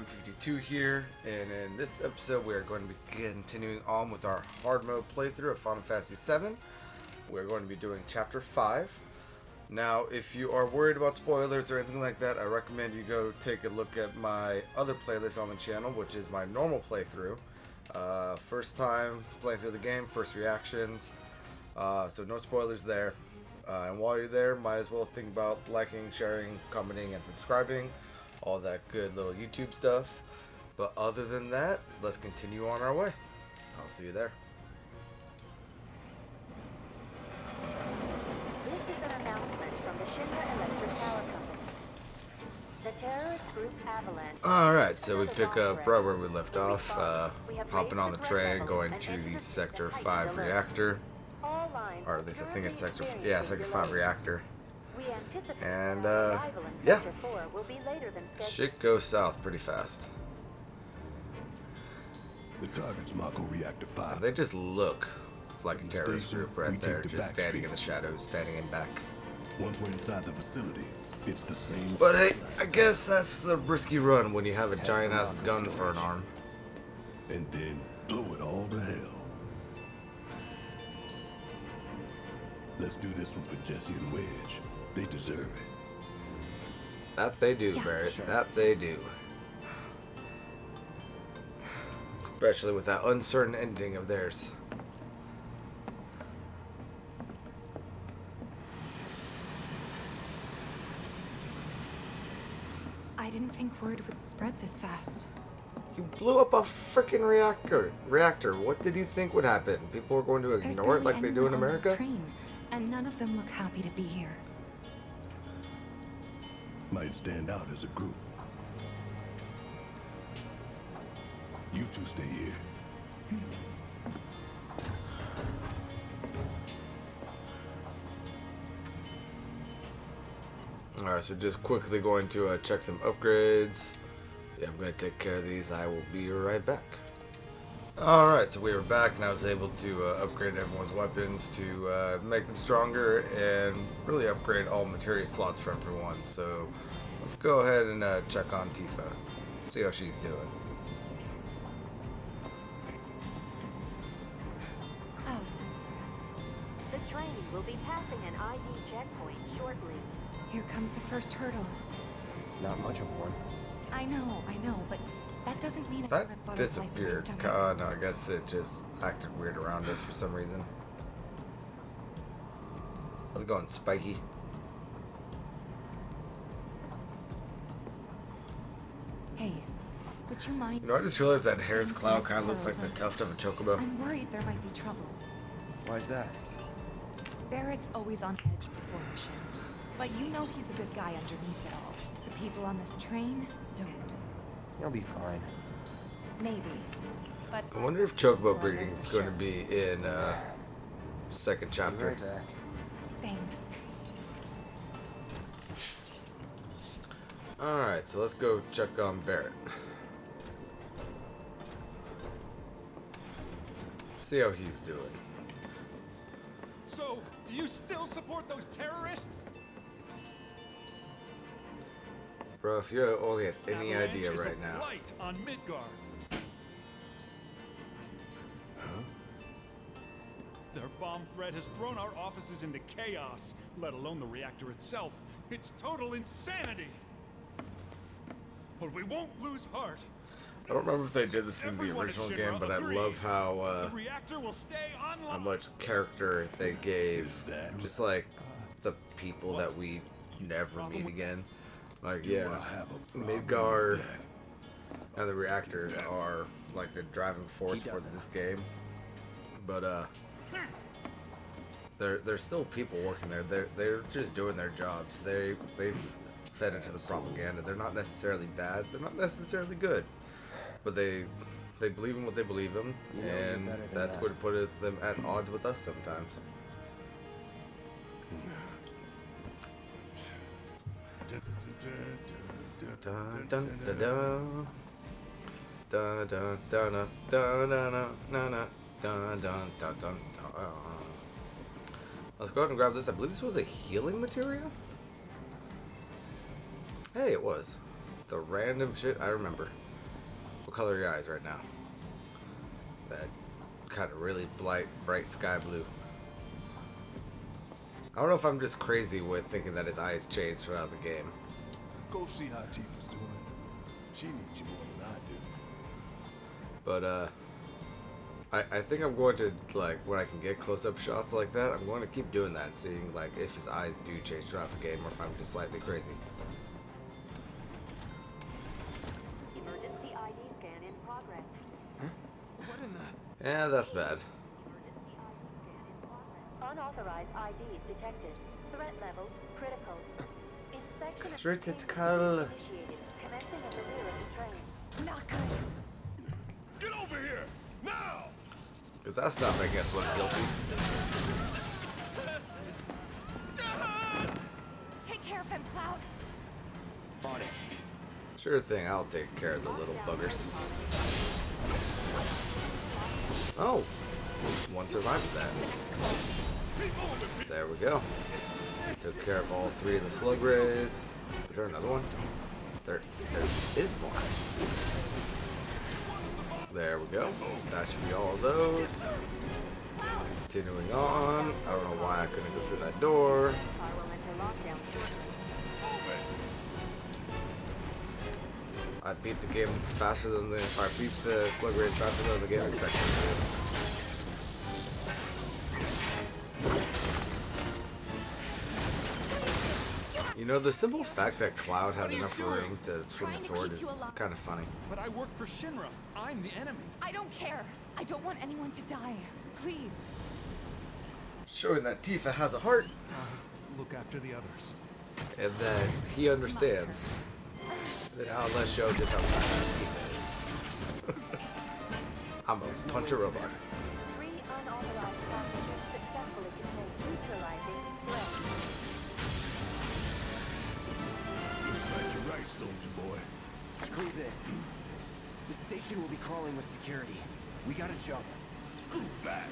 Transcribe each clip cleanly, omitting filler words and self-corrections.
52 here, and in this episode we are going to be continuing on with our hard mode playthrough of Final Fantasy VII. We're going to be doing Chapter 5. Now, if you are worried about spoilers or anything like that, I recommend you go take a look at my other playlist on the channel, which is my normal playthrough. First time playing through the game, first reactions, so no spoilers there. And while you're there, might as well think about liking, sharing, commenting, and subscribing. All that good little YouTube stuff. But other than that, let's continue on our way. I'll see you there. This is an announcement from the Mission.The Electric Power Company. The terrorist group Avalanche... Alright, so we pick up right where we left off. Hopping on the train, going to the Sector 5 reactor. Or at least I think it's Sector 5 reactor. And yeah, shit goes south pretty fast. The target's Mako Reactor 5. They just look like a terrorist group right there, just standing in the shadows, standing in back. Once we're inside the facility, it's the same. But hey, I guess that's a risky run when you have a giant ass gun for an arm. And then blow it all to hell. Let's do this one for Jessie and Wedge. They deserve it. That they do, Yeah, Barrett. sure. That they do. Especially with that uncertain ending of theirs. I didn't think word would spread this fast. You blew up a freaking reactor. What did you think would happen? People were going to There's ignore it barely like they do in anyone on this America? train, and none of them look happy to be here. Might stand out as a group. You two stay here. Alright, so just quickly going to check some upgrades. Yeah, I'm going to take care of these. I will be right back. Alright, so we were back and I was able to upgrade everyone's weapons to make them stronger and really upgrade all materia slots for everyone. So let's go ahead and check on Tifa. See how she's doing. Oh, The train will be passing an ID checkpoint shortly. here comes the first hurdle. Not much of one. I know, but that doesn't mean I That have butterflies in my disappeared. stomach. No, I guess it just acted weird around us for some reason. How's it going, Spiky? Hey, would you mind? You know, I just realized that Hair's cloud kind of looks like the tuft of a chocobo. I'm worried there might be trouble. Why's that? Barrett's always on edge before missions, but you know he's a good guy underneath it all. The people on this train don't. You'll be fine. Maybe, but I wonder if chocobo breeding is going to be in second Be chapter. right back. thanks. Alright, so let's go check on Barrett. See how he's doing. So, do you still support those terrorists? Bro, if you only had any Avalanche idea is a right now. blight on Midgard. Huh? Their bomb threat has thrown our offices into chaos, let alone the reactor itself. It's total insanity. But we won't lose heart. I don't remember if they did this in the Everyone at original Shinra game, but I agrees. love how The reactor will stay how online. much character they gave. Is that Just like the people that we never meet again. Like, yeah, I have a problem Midgard with that? and the reactors are like the driving force for this game. But there's still people working there. They're just doing their jobs. They've fed into the propaganda. They're not necessarily bad. They're not necessarily good. But they believe in what they believe in, You know you're and better than that's that. what put them at odds with us sometimes. Dun, dun, dun, dun. Dun, dun, dun, dun, dun, dun, dun, dun, dun, dun, dun, dun. Let's go ahead and grab this. I believe this was a healing material. Hey, it was. The random shit I remember. What color are your eyes right now? That kind of really bright sky blue. I don't know if I'm just crazy with thinking that his eyes change throughout the game. Go see how Tifa's doing. She needs you more than I do. But I think I'm going to, like, when I can get close-up shots like that, I'm going to keep doing that, seeing like if his eyes do change throughout the game or if I'm just slightly crazy. Emergency ID scan in progress. What in the... Yeah, that's bad. Emergency ID scan in progress. Unauthorized IDs detected. Threat level critical. Inspection of Critical. initiated. Commencing at the rear of the train. Not good. Get over here! Now! Because that's not making us look guilty. Take care of them, Cloud. On it. Sure thing, I'll take care of the little buggers. Oh, one survived that. There we go. Took care of all 3 of the slug rays. Is there another one? There is one. There we go. That should be all of those. Continuing on. I don't know why I couldn't go through that door. Car will enter lockdown shortly. I beat the game faster than I beat the slug rays faster than the game expected me to. You know, the simple fact that Cloud has enough room to swing a sword is kind of funny. But I work for Shinra. I'm the enemy. I don't care. I don't want anyone to die. Please. Showing that Tifa has a heart Look after the others. and that he understands. Then now let's show just how fast Tifa is. I'm a punch a robot. 3 unauthorized passengers successfully contained, neutralizing threat. Looks like you're right, soldier boy. Screw this. The station will be crawling with security. We gotta jump. Screw that.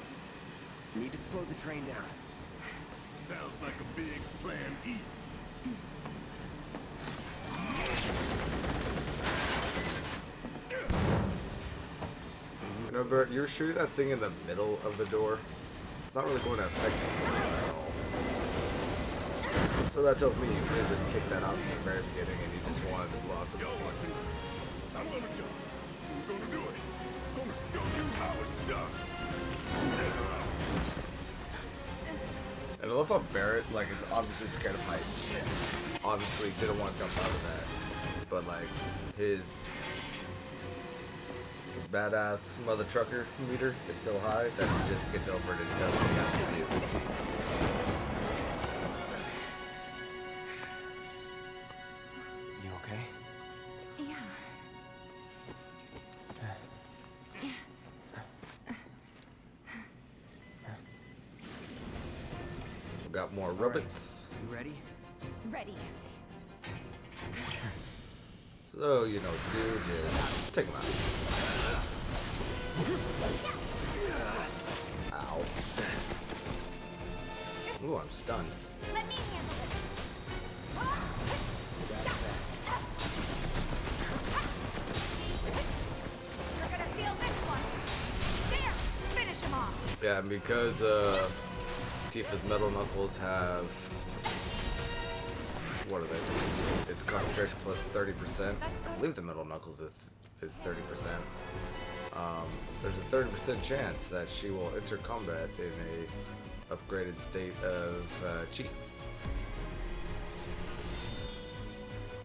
Need to slow the train down. Sounds like a big plan E. You know, Bert, you're shooting that thing in the middle of the door. It's not really going to affect the door at all. So that tells me you could have just kicked that out from the very beginning and you just wanted to blow out some Yo, steam. I'm gonna jump. I'm gonna do it. Gonna show you how it's done. And I love how Barrett, like, is obviously scared of heights. Obviously didn't want to jump out of that. But, like, his badass mother trucker meter is so high that he just gets over it and does what he has to do. You okay? Yeah. We got more robots. You ready? Ready. So, you know what to do, just take them out. Ow. Ooh, I'm stunned. Let me handle this. You're gonna feel this one. There! Finish him off! Yeah, and because Tifa's metal knuckles have, what are they? It's concentration plus 30%. I believe the metal knuckles is 30%. There's a 30% chance that she will enter combat in a upgraded state of chi.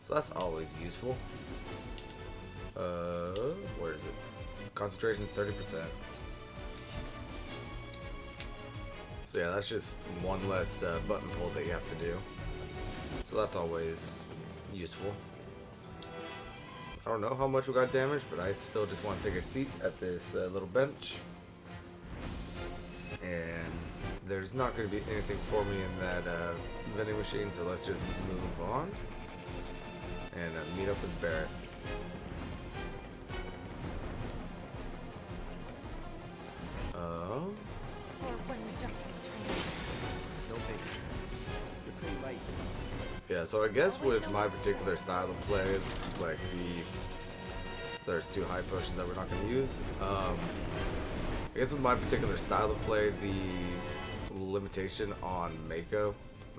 So that's always useful. Where is it? Concentration 30%. So yeah, that's just one less button pull that you have to do. So that's always useful. I don't know how much we got damaged, but I still just want to take a seat at this little bench. And there's not going to be anything for me in that vending machine, so let's just move on and meet up with Barrett. Or when we jump in the train. Don't take it. You're pretty light. Yeah, so I guess with my particular style of play, like There's 2 high potions that we're not going to use. I guess with my particular style of play, the limitation on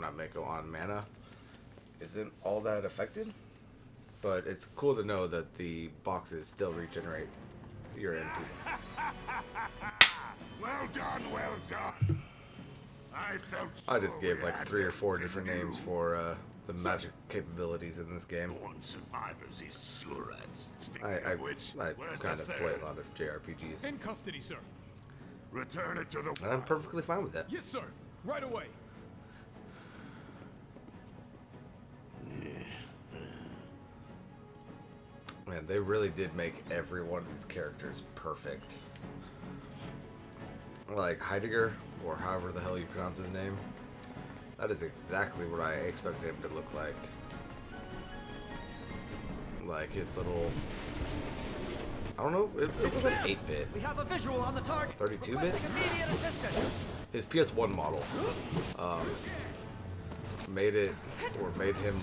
on mana isn't all that affected. But it's cool to know that the boxes still regenerate your MP. Well done, well done. I just gave like 3 or 4 different names for the magic capabilities in this game. Born survivors is surats. I Where's kind the of third? play a lot of JRPGs. In custody, sir. Return it to the And I'm perfectly fine with that. Yes, sir. Right away. Man, they really did make every one of these characters perfect. Like Heidegger, or however the hell you pronounce his name. That is exactly what I expected him to look like. Like his little... I don't know, it was an 8-bit. We have a visual on the target. 32-bit? Requesting immediate assistance. His PS1 model made him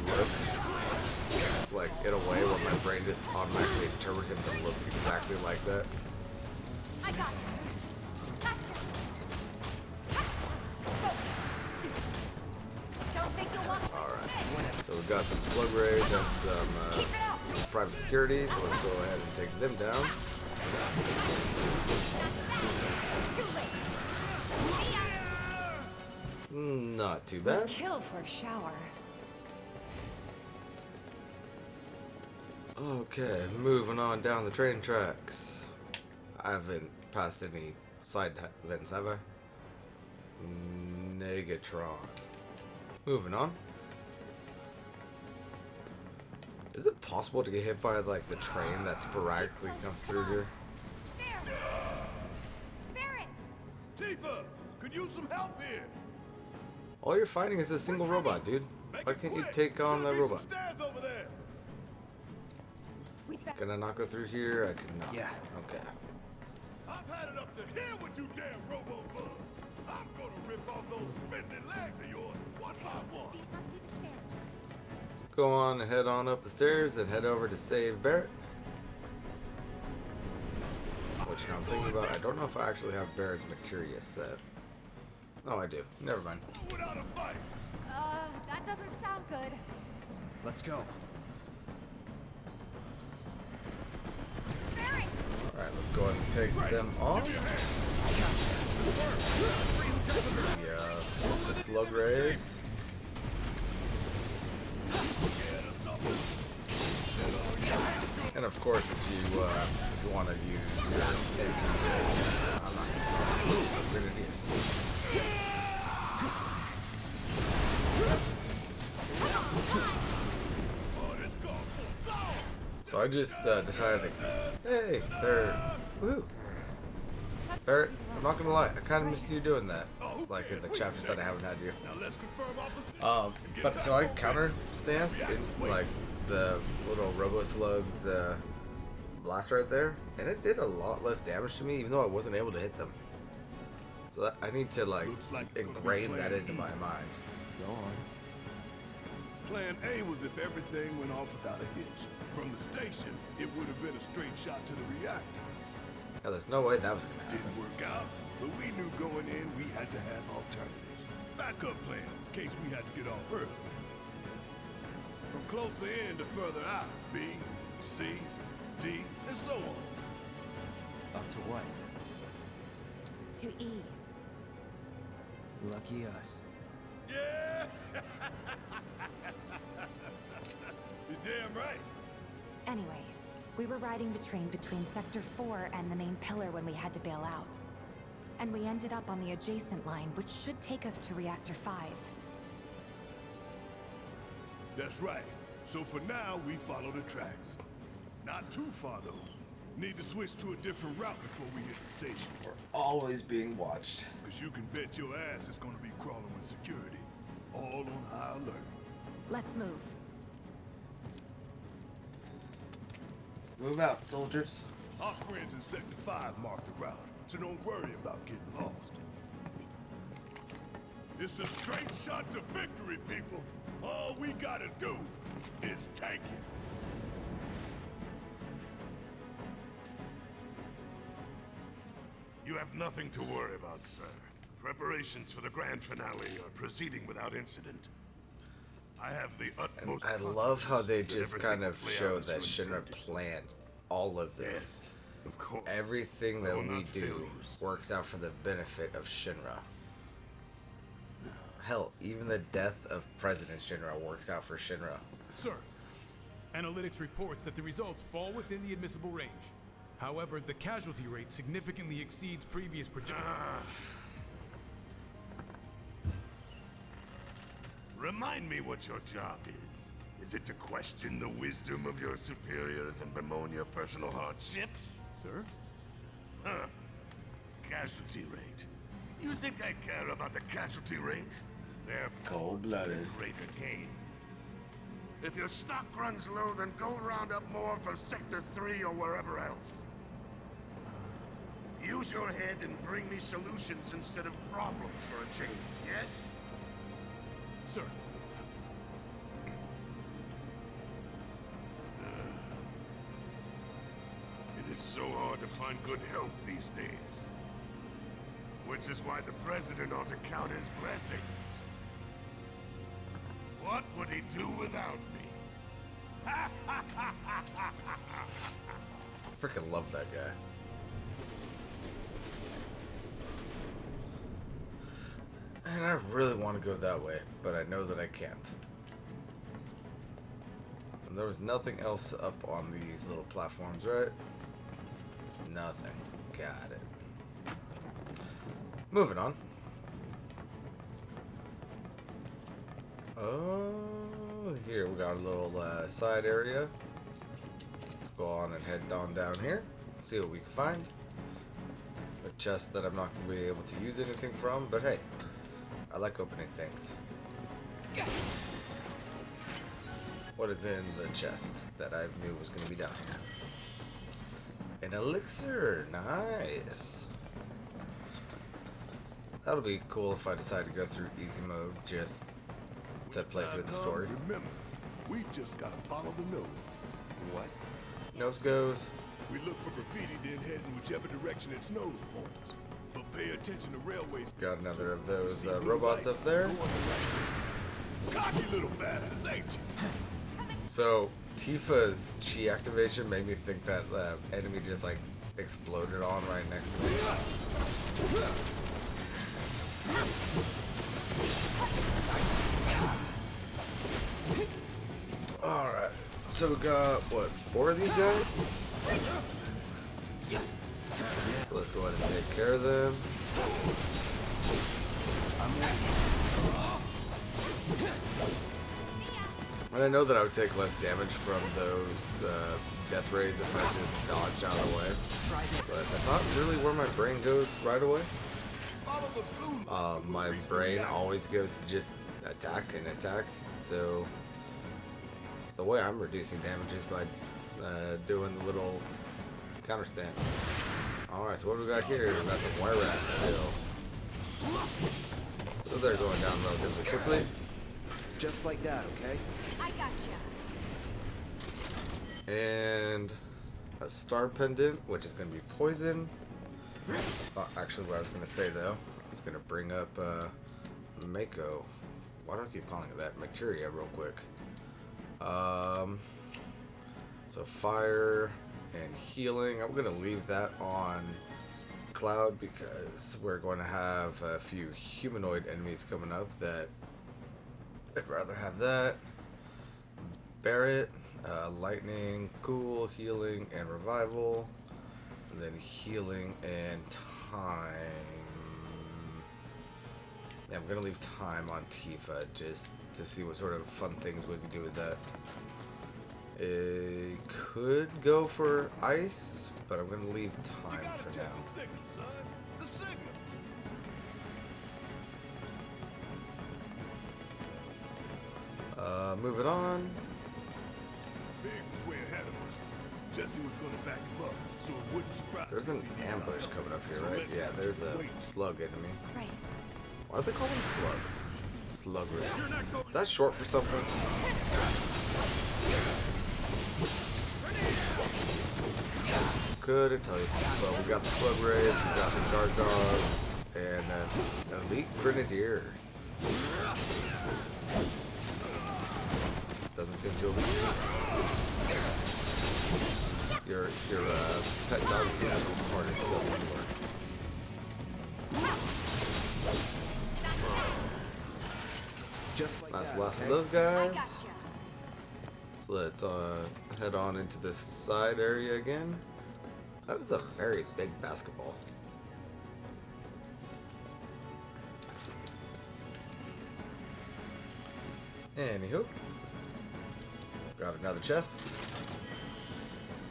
look like in a way where my brain just automatically determined him to look exactly like that. I got this. Gotcha. Don't think you'll want Alright, so we've got some slug rays and some private security, so let's go ahead and take them down. Not too bad. Kill for a shower. Okay, moving on down the train tracks. I haven't passed any side events, have I? Negatron. Moving on. Is it possible to get hit by like the train that sporadically comes through here? There. Barrett. Tifa, could use some help here. All you're fighting is a single robot, dude. Why can't you take on the robot? Over there. Can I not go through here? I cannot. Yeah. Okay. I've had it up to here with you damn robo-bugs. I'm gonna rip off those spindly legs of yours one by one. These must be the stairs. Let's go on and head on up the stairs and head over to save Barrett. Which now I'm thinking about, I don't know if I actually have Barrett's materia set. Oh, I do. Never mind. Without a fight. That doesn't sound good. Let's go. Barrett. Alright, let's go ahead and take them off. The slug rays. And of course, if you want to use your MP, I'm not going to grenadiers. So I just decided to, hey, woohoo. Barrett, I'm not gonna lie, I kind of missed you doing that, like in the chapters that I haven't had you. But so I counter-stanced in like the little Robo-Slug's blast right there, and it did a lot less damage to me, even though I wasn't able to hit them. So that, I need to like ingrain that into my mind. Go on. Plan A was if everything went off without a hitch. From the station, it would have been a straight shot to the reactor. Yeah, there's no way that was gonna happen. Didn't work out, but we knew going in we had to have alternatives. Backup plans in case we had to get off early. From closer in to further out, B, C, D, and so on. Up to what? To E. Lucky us. Yeah! You're damn right. Anyway, we were riding the train between Sector 4 and the main pillar when we had to bail out. And we ended up on the adjacent line, which should take us to Reactor 5. That's right. So for now, we follow the tracks. Not too far, though. Need to switch to a different route before we hit the station. We're always being watched. Because you can bet your ass it's gonna be crawling with security. All on high alert. Let's move. Move out, soldiers. Our friends in Sector 5 marked the route, so don't worry about getting lost. It's a straight shot to victory, people. All we gotta do is take it. You have nothing to worry about, sir. Preparations for the grand finale are proceeding without incident. I have the utmost I love how they confidence just that kind everything of will play show out as that you Shinra intended. planned all of this. Yes, of course. Everything I that will we not fail do you, sir. works out for the benefit of Shinra. Hell, even the death of President Shinra works out for Shinra. Sir, analytics reports that the results fall within the admissible range. However, the casualty rate significantly exceeds previous projections. Remind me what your job is. Is it to question the wisdom of your superiors and bemoan your personal hardships? Sir? Huh. Casualty rate. You think I care about the casualty rate? They're Cold-blooded. greater gain. If your stock runs low, then go round up more from Sector 3 or wherever else. Use your head and bring me solutions instead of problems for a change, yes? Sir. It is so hard to find good help these days. Which is why the President ought to count his blessings. What would he do without me? Freaking love that guy. And I really want to go that way, but I know that I can't. And there was nothing else up on these little platforms, right? Nothing. Got it. Moving on. Oh, here we got a little side area. Let's go on and head on down here. See what we can find. A chest that I'm not going to be able to use anything from, but hey, I like opening things. What is in the chest that I knew was going to be down here? An elixir. Nice. That'll be cool if I decide to go through easy mode just to play through the story. Remember, we just gotta follow the nose. What? Nose goes. We look for graffiti, then head in whichever direction its nose points. But pay attention to railways. Got another of those robots up there. Cocky little bastards, ain't you? So Tifa's chi activation made me think that the enemy just like exploded on right next to me. Alright, so we got what, 4 of these guys? So let's go ahead and take care of them. And I know that I would take less damage from those death rays if I just dodged out of the way. But that's not really where my brain goes right away. My brain always goes to just attack and attack. So the way I'm reducing damage is by doing the little counter stance. Alright, so what do we got here? We got some wire rats still. So they're going down relatively quickly. Just like that, okay? I gotcha. And a star pendant, which is going to be poison. That's not actually what I was going to say, though. I was going to bring up Mako. Why do I keep calling it that? Materia, real quick. So fire and healing. I'm going to leave that on Cloud because we're going to have a few humanoid enemies coming up that I'd rather have that. Barret, lightning, cool, healing, and revival. And then healing and time. Yeah, I'm gonna leave time on Tifa just to see what sort of fun things we can do with that. It could go for ice, but I'm gonna leave time for now. The signal, son. The signal. Moving on. Biggs was way ahead of us. Jessie was gonna back him up, so it wouldn't surprise There's an me if he was ambush out. coming up here, So right? let's Yeah, there's a wait. slug enemy. Right. Why do they call them slugs? Slugger. Is that short for something? Couldn't tell you. Well, we got the slug raids, we got the guard dogs, and then elite grenadier. Doesn't seem too elite. Your pet dog is harder to kill anymore. Just like That's that, the last of okay? those guys. So let's head on into this side area again. That is a very big basketball. Anywho, got another chest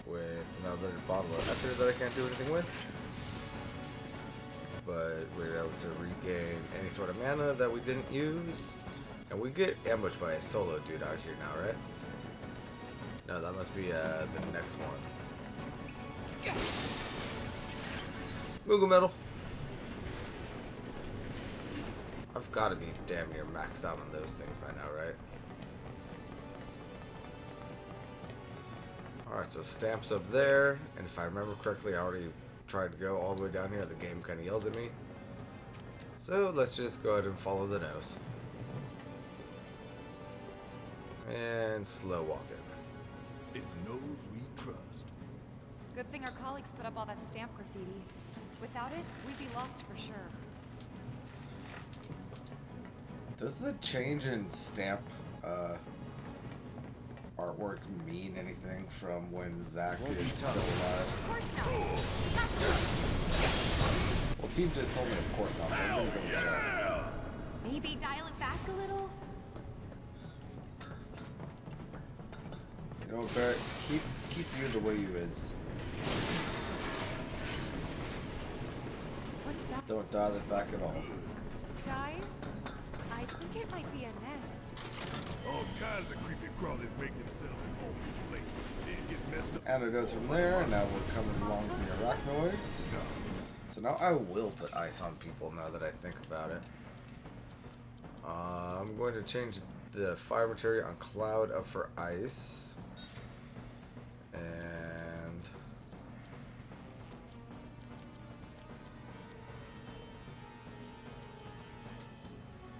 with another bottle of ether that I can't do anything with. But we're able to regain any sort of mana that we didn't use. And we get ambushed by a solo dude out here now, right? No, that must be the next one. Moogle Metal. I've got to be damn near maxed out on those things by now, right? Alright, so Stamp's up there. And if I remember correctly, I already tried to go all the way down here. The game kind of yells at me. So let's just go ahead and follow the nose. And slow walk it. It knows we trust. Good thing our colleagues put up all that stamp graffiti. Without it, we'd be lost for sure. Does the change in stamp artwork mean anything from when Zach is still alive? Of course not. Well, Steve just told me of course not, so I'm gonna go with that. Maybe dial it back a little? You know, Barrett, keep you the way you is. What's that? Don't dial it back at all. Guys, I think it might be a nest. All kinds of creepy crawlies make themselves at home late. They get messed up. Antidotes from there, and now we're coming along with the arachnoids. So now I will put ice on people now that I think about it. I'm going to change the fire material on Cloud up for ice.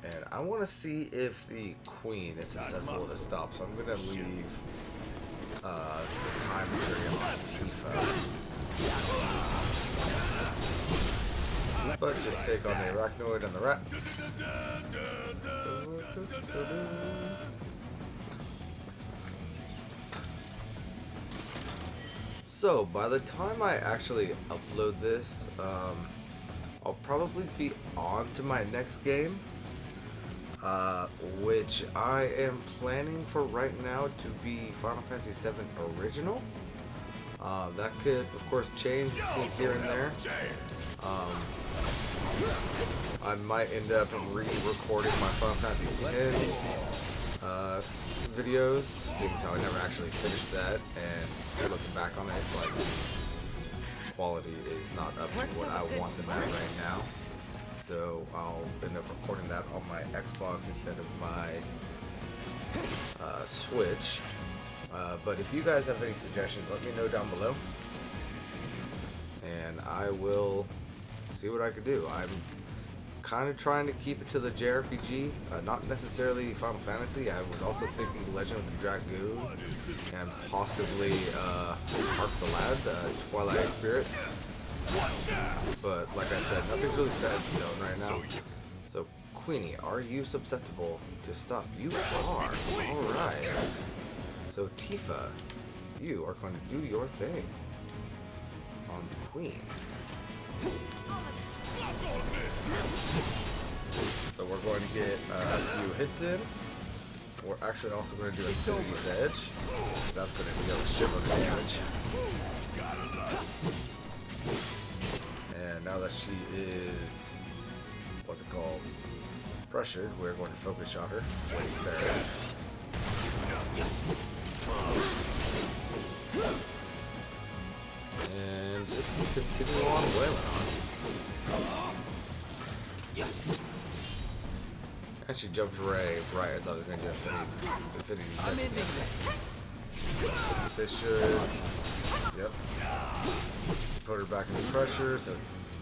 And I want to see if the queen is susceptible to stop, so I'm going to leave the time material on Tifa. But just take on the arachnoid and the rats. So by the time I actually upload this, I'll probably be on to my next game, which I am planning for right now to be Final Fantasy VII Original. That could, of course, change between here and there. I might end up re-recording my Final Fantasy X videos, seeing as how I never actually finished that, and looking back on it, like, quality is not up to what I want them at right now. So I'll end up recording that on my Xbox instead of my Switch. But if you guys have any suggestions, let me know down below, and I will see what I could do. I'm kind of trying to keep it to the JRPG, not necessarily Final Fantasy. I was also thinking Legend of the Dragoon and possibly Hark the Lad, Twilight Spirits. But like I said, nothing's really set in stone right now. So Queenie, are you susceptible to stop? You are. Alright. So Tifa, you are going to do your thing on Queen. So we're going to get a few hits in. We're actually also going to do Infinity's Edge. That's going to deal a shit of damage. And now that she is, what's it called, pressured, we're going to focus shot her. Wait there. And just continue on wailing on. And she jumped right as I was going to do Infinity. I'm ending this. This should Yep. Put her back into pressure so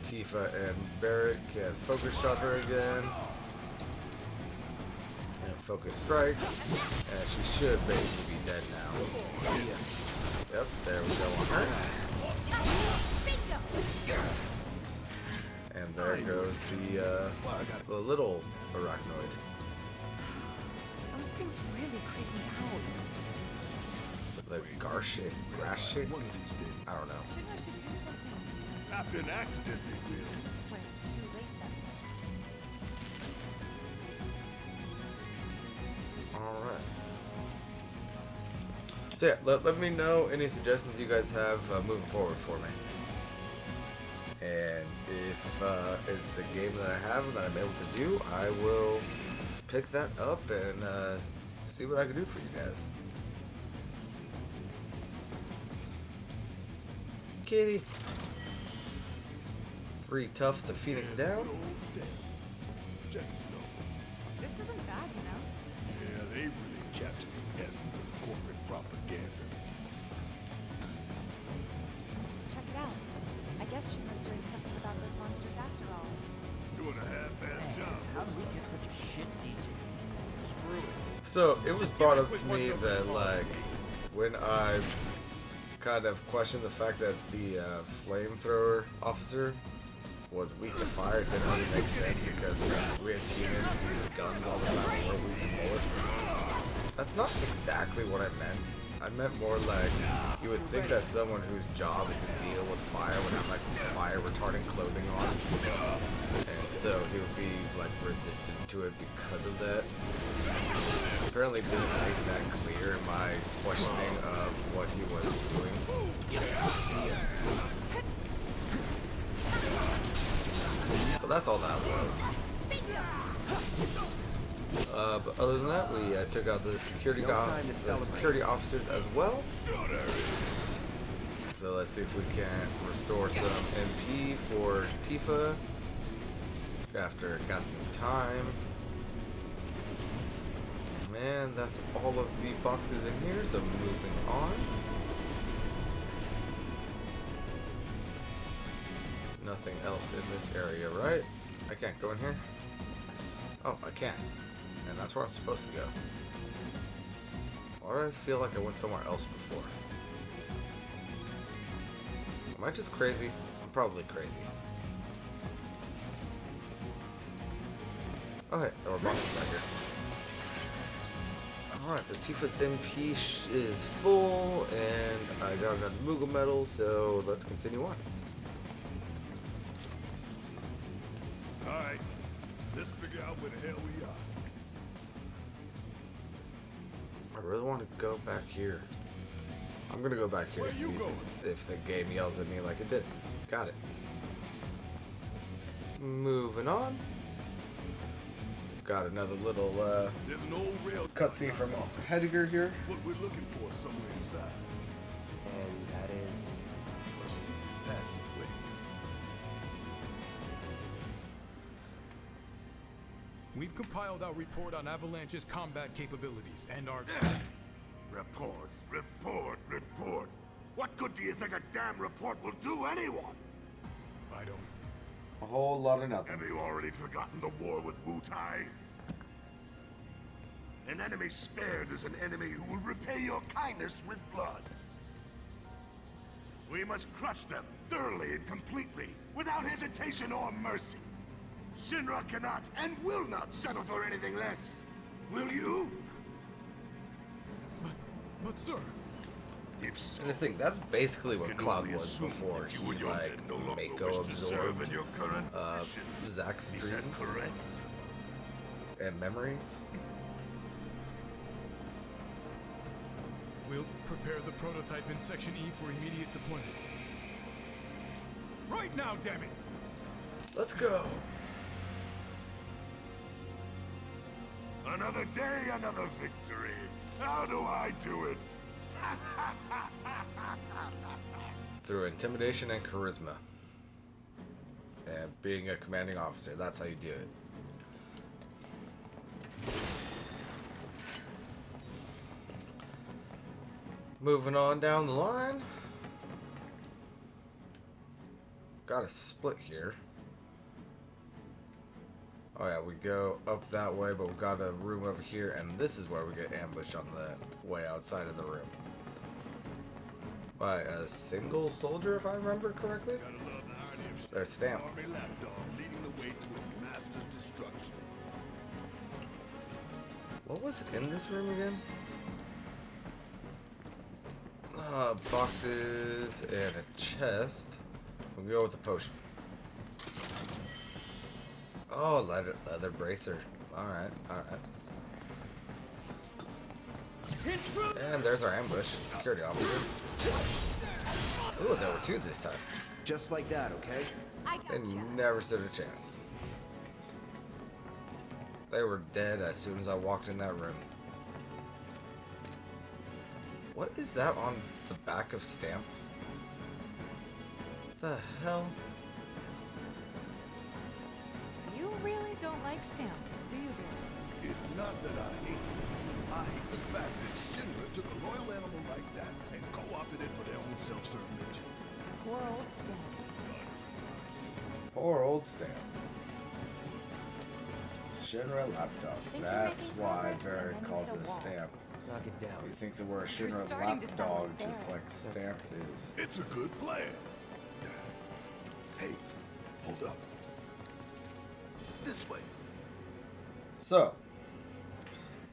Tifa and Barrett can focus shot her again. And focus strike. And she should basically be dead now. Yep, there we go on her. And there goes the little arachnoid. Those things really creep me out. The grass shape? I don't know. Shouldn't I should do something After an accident, they will. when it's too late then? Alright. So yeah, let me know any suggestions you guys have moving forward for me. And if it's a game that I have that I'm able to do, I will pick that up and see what I can do for you guys. Kitty. 3 Tufts of Phoenix down. This isn't bad, you know. Yeah, they really captured the essence of corporate propaganda. Check it out. I guess Shinra's doing something about those monsters after all. Doing a half-ass job. How did we get such a shit detail? Screw it. So it was brought up to me that like when I kind of questioned the fact that the flamethrower officer was weak to fire, it didn't really make sense because we as humans use guns all the time and we're weak to bullets. That's not exactly what I meant. I meant more like you would think that someone whose job is to deal with fire would have like fire retardant clothing on, and so he would be like resistant to it because of that. Apparently didn't make that clear in my questioning of what he was doing. But that's all that was. But other than that, we took out the security officers as well. So let's see if we can restore some MP for Tifa after casting time. And that's all of the boxes in here, so moving on. Nothing else in this area, right? I can't go in here? Oh, I can. And that's where I'm supposed to go. Why do I feel like I went somewhere else before? Am I just crazy? I'm probably crazy. Okay, there were boxes back here. Alright, so Tifa's MP is full, and I got another Moogle medal, so let's continue on. Alright, let's figure out where the hell we are. I really want to go back here. I'm gonna go back here to see if the game yells at me like it did. Got it. Moving on. Got another little There's an old rail cutscene from Heidegger here. What we're looking for is somewhere inside. And that is... A secret passageway. We've compiled our report on Avalanche's combat capabilities and our... Report, report, report. What good do you think a damn report will do anyone? I don't... A whole lot of nothing. Have you already forgotten the war with Wu-Tai? An enemy spared is an enemy who will repay your kindness with blood. We must crush them thoroughly and completely, without hesitation or mercy. Shinra cannot and will not settle for anything less. Will you? But sir... If so, And I think that's basically what can Cloud only was assume before that you he and your like men no longer Mako wish to serve absorbed in your current positions. Zack's Is that dreams correct? and memories. We'll prepare the prototype in Section E for immediate deployment. Right now, damn it! Let's go. Another day, another victory. How do I do it? Through intimidation and charisma. And being a commanding officer, that's how you do it. Moving on down the line. got a split here. Oh yeah, we go up that way, but we've got a room over here, and this is where we get ambushed on the way outside of the room. By a single soldier, if I remember correctly. Gotta love the irony of Their stamp. army lapdog leading the way to its master's destruction. What was in this room again? Boxes and a chest. We'll go with the potion. Oh, leather bracer. Alright, alright. And there's our ambush. Security officer. Ooh, there were two this time. Just like that, okay? They never stood a chance. They were dead as soon as I walked in that room. What is that on the back of Stamp? The hell? You really don't like Stamp, do you, Barry? It's not that I hate it. I hate the fact that Shinra took a loyal animal like that and co-opted it for their own self-serving agenda. Poor old Stamp. Poor old Stamp. Shinra lapdog. Think you're That's making why progress, Barrett and then calls hit a us wall. Stamp. Knock it down. He thinks that we're a You're Shinra starting to sound lapdog, like just Barrett. like Stamp is. It's a good plan. Hey, hold up. This way. So,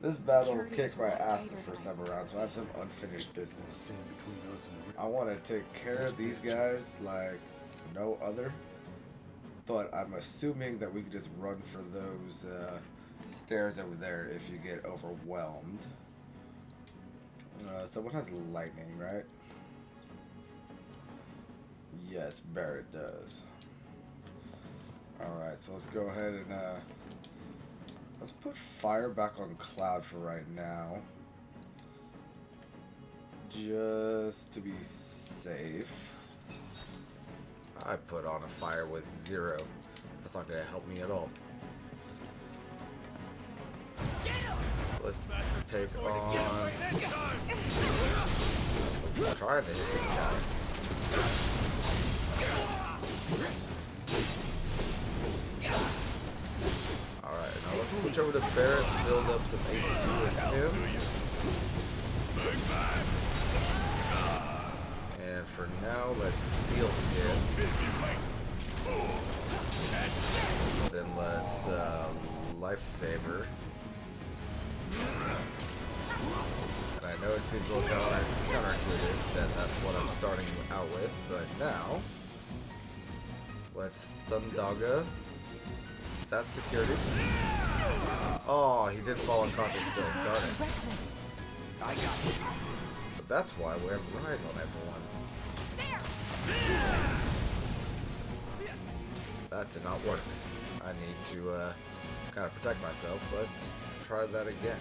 this battle Security kicked is my a lot ass the tighter first than I time around, so I have some unfinished business. Stand between us and the I want to take care of these guys like no other, but I'm assuming that we can just run for those stairs over there if you get overwhelmed. Someone has lightning, right? Yes, Barrett does. Alright, so let's go ahead and let's put fire back on Cloud for right now. Just to be safe. I put on a fire with 0. That's not going to help me at all. Let's take on... Let's try to hit this guy. Alright, now let's switch over to Barrett, build up some HP with him. And for now, let's Steel Skin. Then let's Lifesaver. And I know it seems a little counterintuitive that that's what I'm starting out with, but now let's Thundaga. That's security. Oh, he did fall unconscious still, darn it. Reckless. I got it. But that's why we have Rise on everyone. That did not work. I need to kind of protect myself. Let's try that again.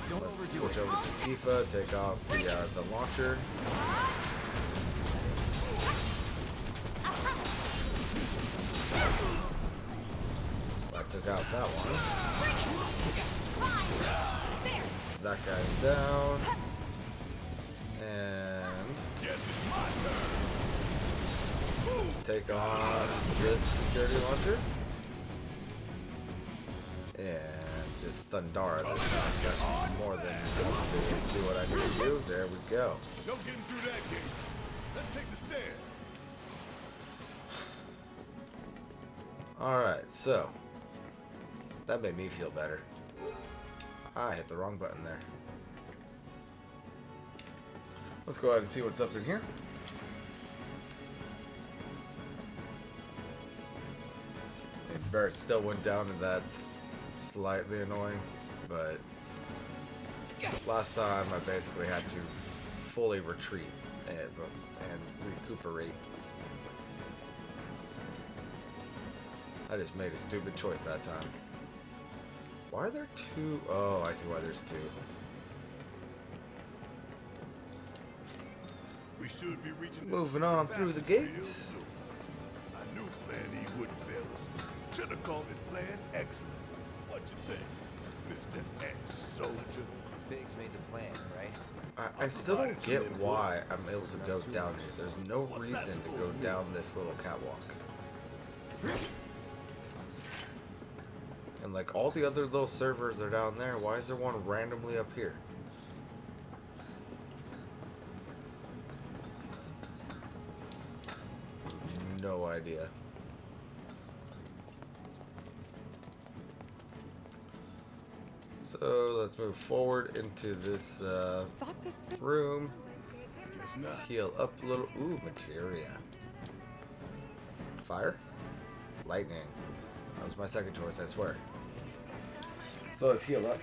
Don't Let's overdo switch it. over to Tifa, take off the launcher. That took out that one. That guy's down. And let's take on this security launcher. And just Thundara this time. That's more than enough to do what I need to do. There we go. No getting through that gate. Let's take the stairs. Alright, so that made me feel better. I hit the wrong button there. Let's go ahead and see what's up in here. And Barrett still went down, and that's slightly annoying, but last time I basically had to fully retreat and recuperate. I just made a stupid choice that time. Why are there two? Oh, I see why there's two. We should be reaching Moving on through the gate. real soon. I knew Plan E wouldn't fail us. Should have called it Plan Excellent. What you think, Mr. Ex-Soldier? Biggs made the plan, right? I still don't get why I'm able to go down here. There's no reason to go down this little catwalk. And like all the other little servers are down there, why is there one randomly up here? No idea. So let's move forward into this room. Guess not. Heal up a little. Ooh, materia. Fire? Lightning. That was my second choice, I swear. So let's heal up.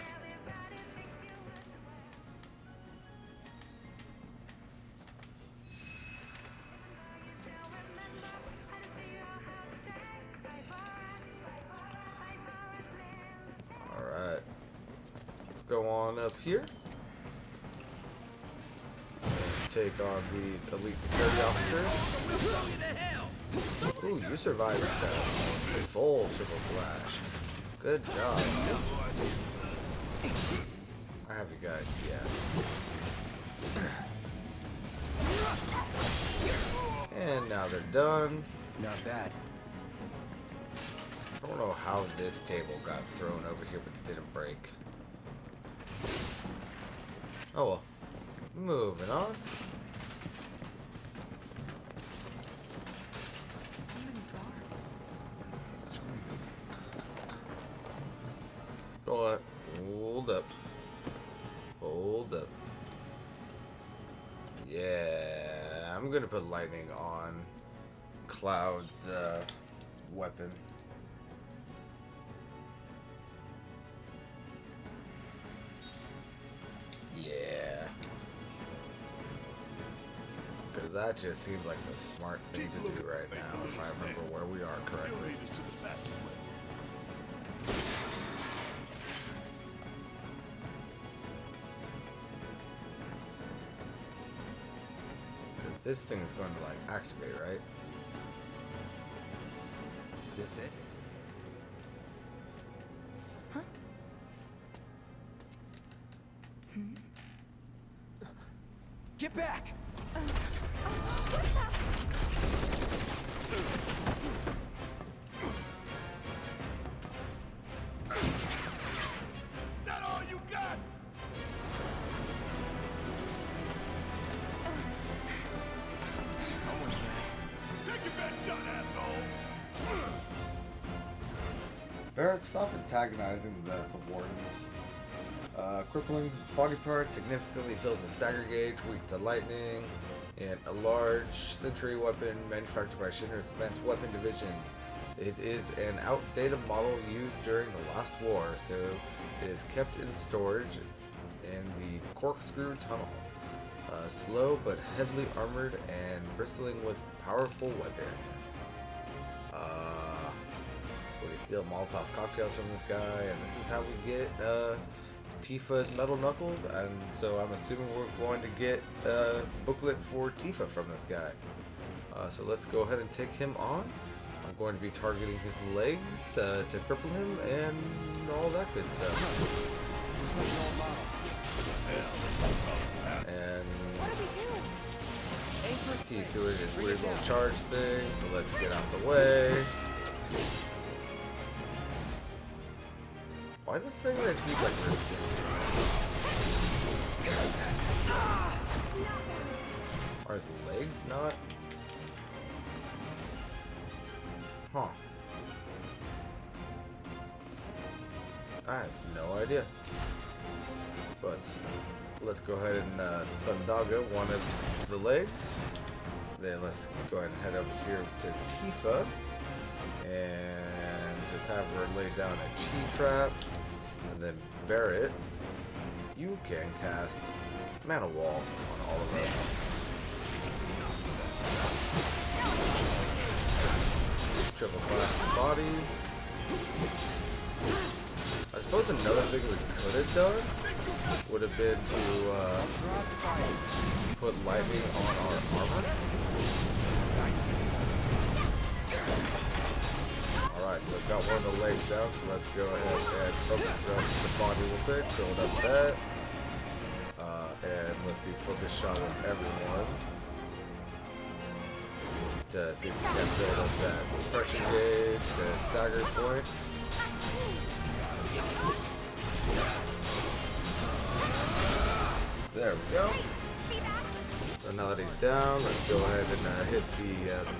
Alright. Let's go on up here. Take on these elite security officers. Ooh, you survived that full triple slash. Good job. I have you guys, yeah. And now they're done. Not bad. I don't know how this table got thrown over here but it didn't break. Oh well. Moving on. So many guards. Go on. Hold up. Hold up. Yeah, I'm gonna put lightning on Cloud's weapon. Yeah. Because that just seems like the smart thing to do right now, if I remember where we are He'll correctly. lead us to the passageway. Because this thing's going to, like, activate, right? This it? Get back! That all you got? Someone's mad. Take your best shot, asshole! Barrett, stop antagonizing the wardens. Crippling body part significantly fills the stagger gauge, weak to lightning, and a large century weapon manufactured by Shinra's Advanced Weapon Division. It is an outdated model used during the last war, so it is kept in storage in the corkscrew tunnel. Slow but heavily armored and bristling with powerful weapons. We can steal Molotov cocktails from this guy, and this is how we get Tifa's metal knuckles, and so I'm assuming we're going to get a booklet for Tifa from this guy. So let's go ahead and take him on. I'm going to be targeting his legs to cripple him and all that good stuff. And he's doing his weird little charge thing, so let's get out the way. Why is it saying that he's like resisting? Are his legs not? Huh. I have no idea. But let's go ahead and Thundaga one of the legs. Then let's go ahead and head over here to Tifa. And just have her lay down a chi trap. And then Barrett, you can cast Mana Wall on all of us. Triple slash the body. I suppose another thing we could have done would have been to put lightning on our armor. Alright, so got one of the legs down, so let's go ahead and focus the rest of the body real quick. Build up that. let's do focus shot of everyone to see if we can build up that pressure gauge, the stagger point. There we go. So now that he's down, let's go ahead and hit the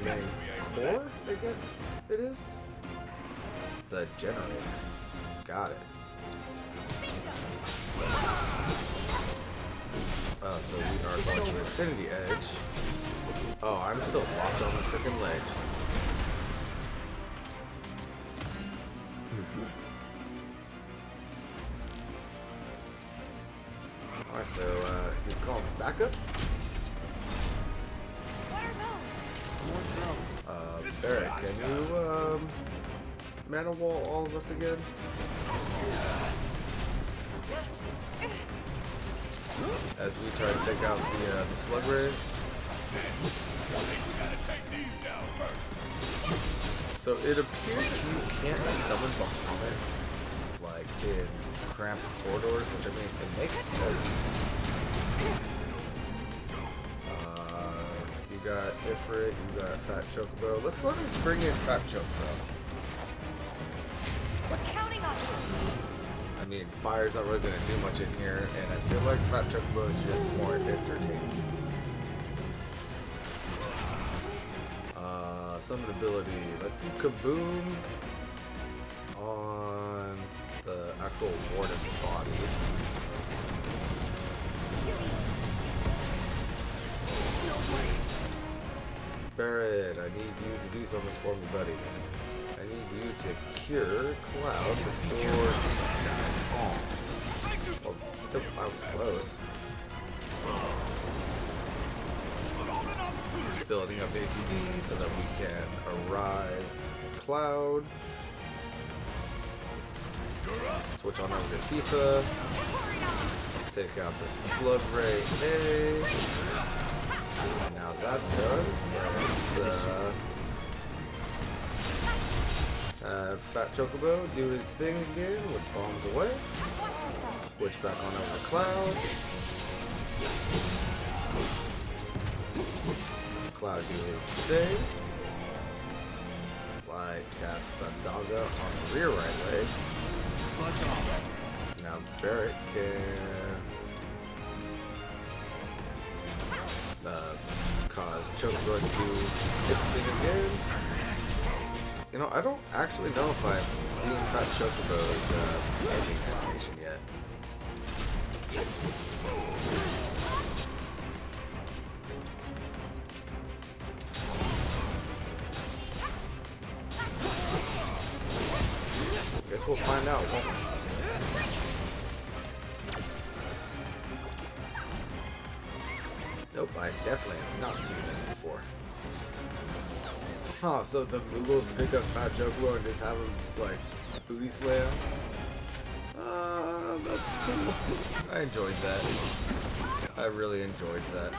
main core, I guess it is. The generator. Got it. So we are going to Infinity Edge. Oh, I'm still locked on the freaking leg. Alright, so he's calling for backup. Barrett, can you mana wall all of us again? As we try to take out the slug rays. So it appears that you can't summon Bahamut like in cramped corridors, which I mean it makes sense. You got Ifrit, you got Fat Chocobo. Let's go ahead and bring in Fat Chocobo. We're counting on you. I mean, fire's not really going to do much in here, and I feel like Fat Chocobo is just more entertaining. Summon ability. Let's do Kaboom on the actual warden's body. Barrett, I need you to do something for me, buddy. I need you to cure Cloud before he dies off. Well, that was close. Building up APD so that we can arise Cloud. Switch on over to Tifa. Take out the Slug Ray A. Now that's done. Let's have Fat Chocobo do his thing again with bombs away. Switch back on over to Cloud. Cloud do his thing. Like cast the Daga on the rear right leg. Now Barrett can cause Chocobo to do its thing again. You know, I don't actually know if I've seen Fat Chocobo's ending animation yet. Guess we'll find out, won't we? Nope, I definitely have not seen this before. Oh, so the Moogles pick up Fat Chocobo and just have him, like, booty slam? That's cool. I enjoyed that. I really enjoyed that.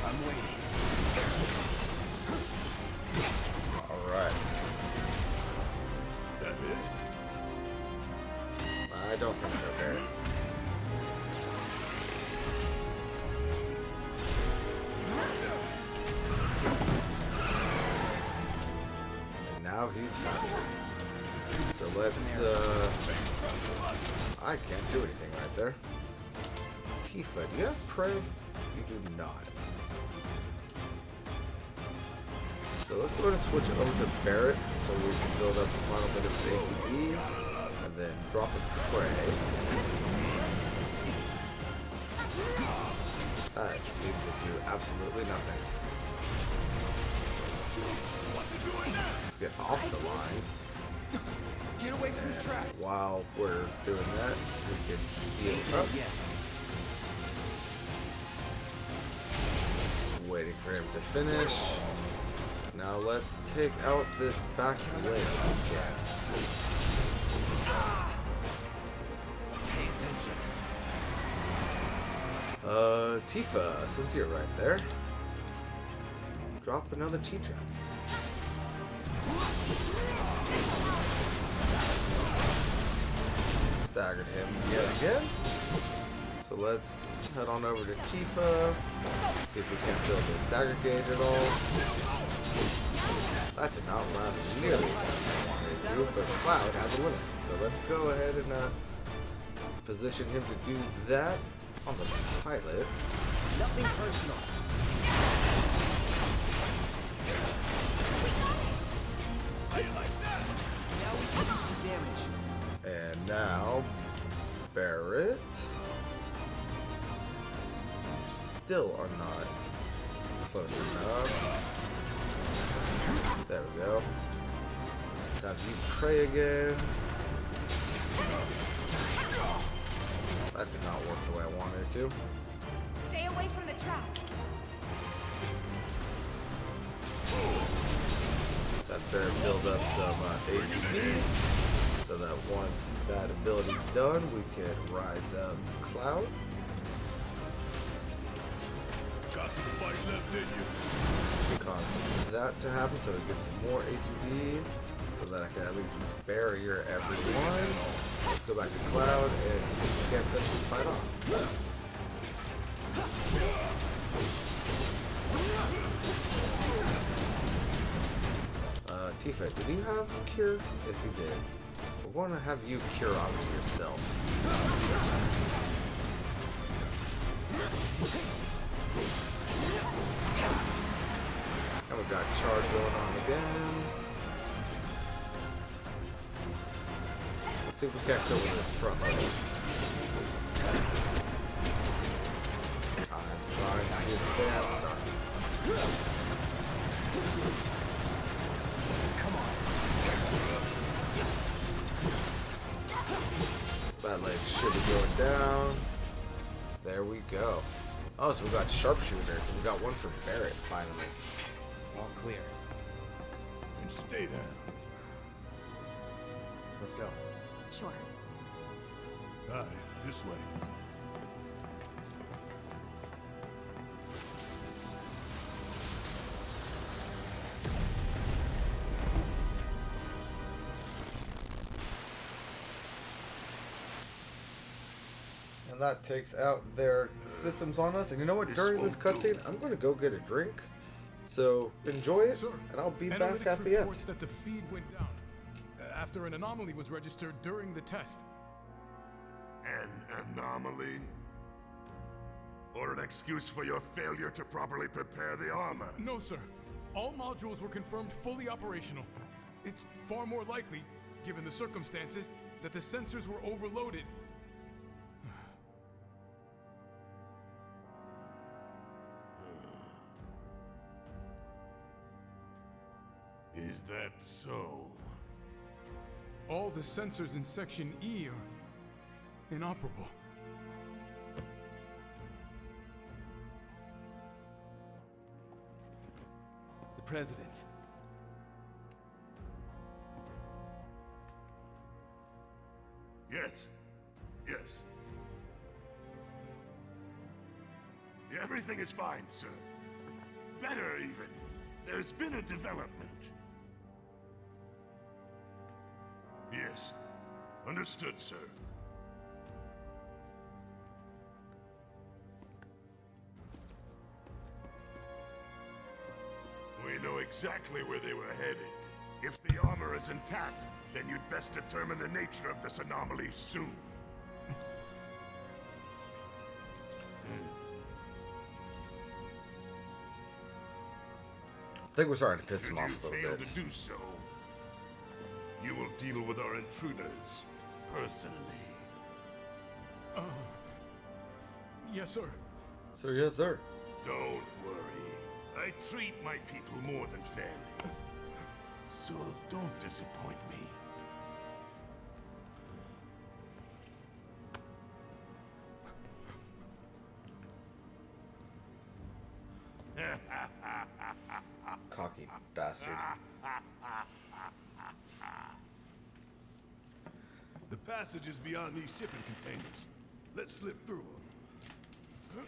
I'm waiting. Alright. I don't think so, Barrett. And now he's faster. So let's, I can't do anything right there. Tifa, do you have prey? You do not. So let's go ahead and switch over to Barrett so we can build up the final bit of APD. And then drop a prey. That seemed to do absolutely nothing. Let's get off the lines. Get away from the tracks. While we're doing that, we can heal up. Waiting for him to finish. Now let's take out this back leg. Pay attention. Tifa, since you're right there, drop another T-trap. staggered him yet again. So let's head on over to Tifa. See if we can't build a stagger gauge at all. That did not last nearly as long as I wanted it to, but Cloud has a limit. So let's go ahead and position him to do that on the pilot. Nothing personal. How you like that? Now we can do some damage. And now, Barrett. Still are not close enough. There we go. Let's have you pray again. That did not work the way I wanted it to. Stay away from the tracks. Let's have Barrett build up some ATB so that once that ability's done, we can rise up Cloud. Got some fight left in you. Cause that to happen so we get some more ATB so that I can at least barrier everyone. Let's go back to Cloud and see if we can't finish this fight off. Tifa, did you have cure? Yes, you did. We're going to have you cure off of yourself. And we've got charge going on again. Let's see if we can't kill this front level. I'm sorry, I need to stay out stuck. Come on. That leg should be going down. There we go. Oh, so we got sharpshooters, and we got one for Barrett finally. All clear. And stay down. Let's go. Sure. Aye, this way. And that takes out their systems on us. And you know what? During this cutscene, I'm going to go get a drink. So enjoy it, Sir, and I'll be back analytics at the end. reports that the feed went down after an anomaly was registered during the test. An anomaly? Or an excuse for your failure to properly prepare the armor? No, sir. All modules were confirmed fully operational. It's far more likely, given the circumstances, that the sensors were overloaded. Is that so? All the sensors in Section E are inoperable. The President. Yes. Yes. Everything is fine, sir. Better, even. There's been a development. Yes. Understood, sir. We know exactly where they were headed. If the armor is intact, then you'd best determine the nature of this anomaly soon. I think we're starting to piss him Should off you a fail little bit. to do so, you will deal with our intruders personally. Yes, sir. So yes, sir. Don't worry. I treat my people more than fairly. So don't disappoint me. Cocky bastard. The passage is beyond these shipping containers. Let's slip through them.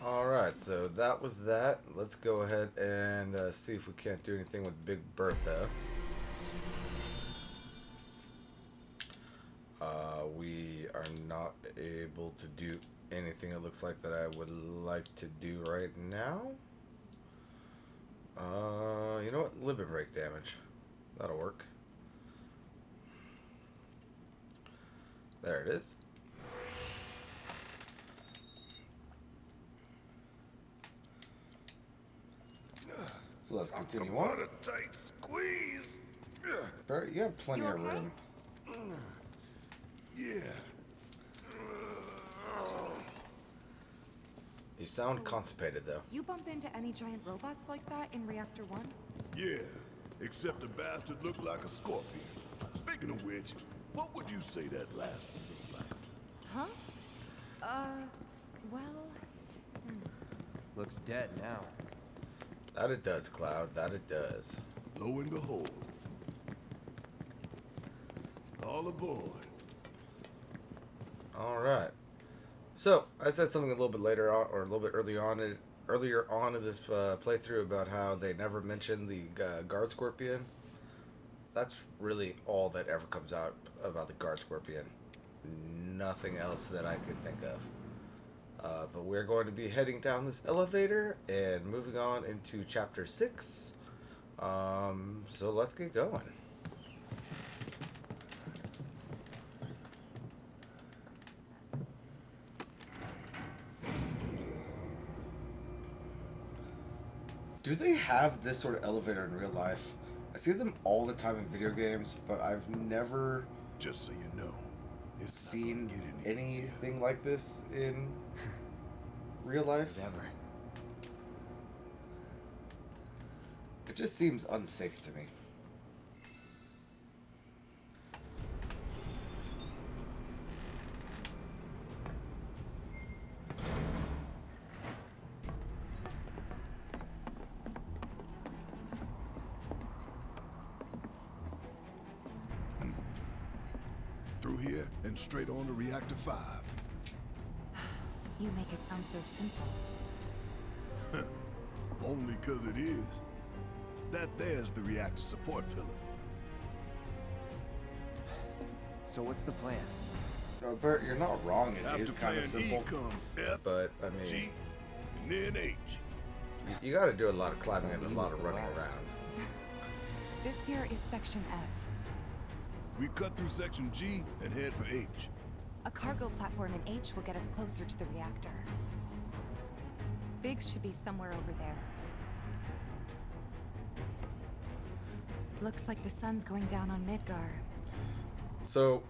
Alright, so that was that. Let's go ahead and see if we can't do anything with Big Bertha. We are not able to do anything it looks like that I would like to do right now. You know what? Limit break damage. That'll work. There it is. So let's continue on. A tight squeeze. Barrett, you have plenty of room. Yeah. You sound constipated, though. You bump into any giant robots like that in Reactor 1? Yeah. Except the bastard looked like a scorpion. Speaking of which, what would you say that last one looked like? Huh? Well... Looks dead now. That it does, Cloud. That it does. Lo and behold. All aboard. All right. So I said something a little bit later on, or a little bit earlier on in this playthrough about how they never mentioned the guard scorpion. That's really all that ever comes out about the guard scorpion. Nothing else that I could think of. But we're going to be heading down this elevator and moving on into chapter 6. So let's get going. Do they have this sort of elevator in real life? I see them all the time in video games, but I've never Just so you know, it's not seen gonna get any easier. anything like this in real life. Never. It just seems unsafe to me. Through here and straight on to Reactor 5. You make it sound so simple. Only 'cause it is. That there's the reactor support pillar. So what's the plan? No, Bert, you're not wrong. It After is kind of plan simple, E comes F, but I mean, G, and then H. you got to do a lot of climbing and a He lot was of the running last. around. This here is Section F. We cut through section G and head for H. A cargo platform in H will get us closer to the reactor. Biggs should be somewhere over there. Looks like the sun's going down on Midgar. So,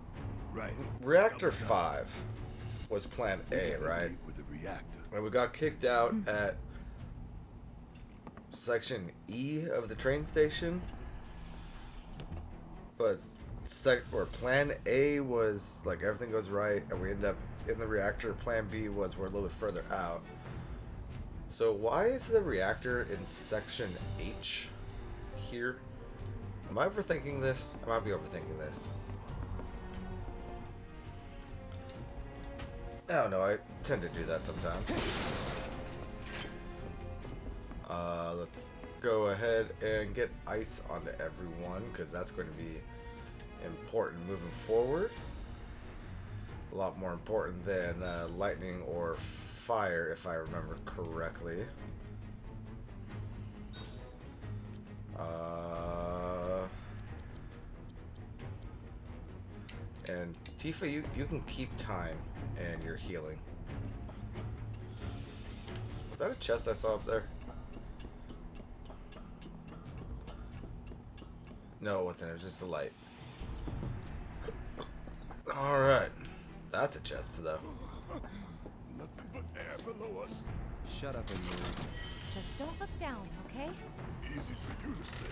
Right. Reactor Double time. 5 was Plan We A, got right? deep with the reactor. And we got kicked out at Section E of the train station. But Plan A was like everything goes right, and we end up in the reactor. Plan B was we're a little bit further out. So why is the reactor in Section H here? Am I overthinking this? I might be overthinking this. I don't know. I tend to do that sometimes. Let's go ahead and get ice onto everyone, because that's going to be important moving forward. A lot more important than lightning or fire, if I remember correctly. And Tifa, you can keep time and you're healing. Was that a chest I saw up there? No, it wasn't. It was just a light. Alright. That's a chest, though. Nothing but air below us. Shut up and move. Just don't look down, okay? Easy for you to say.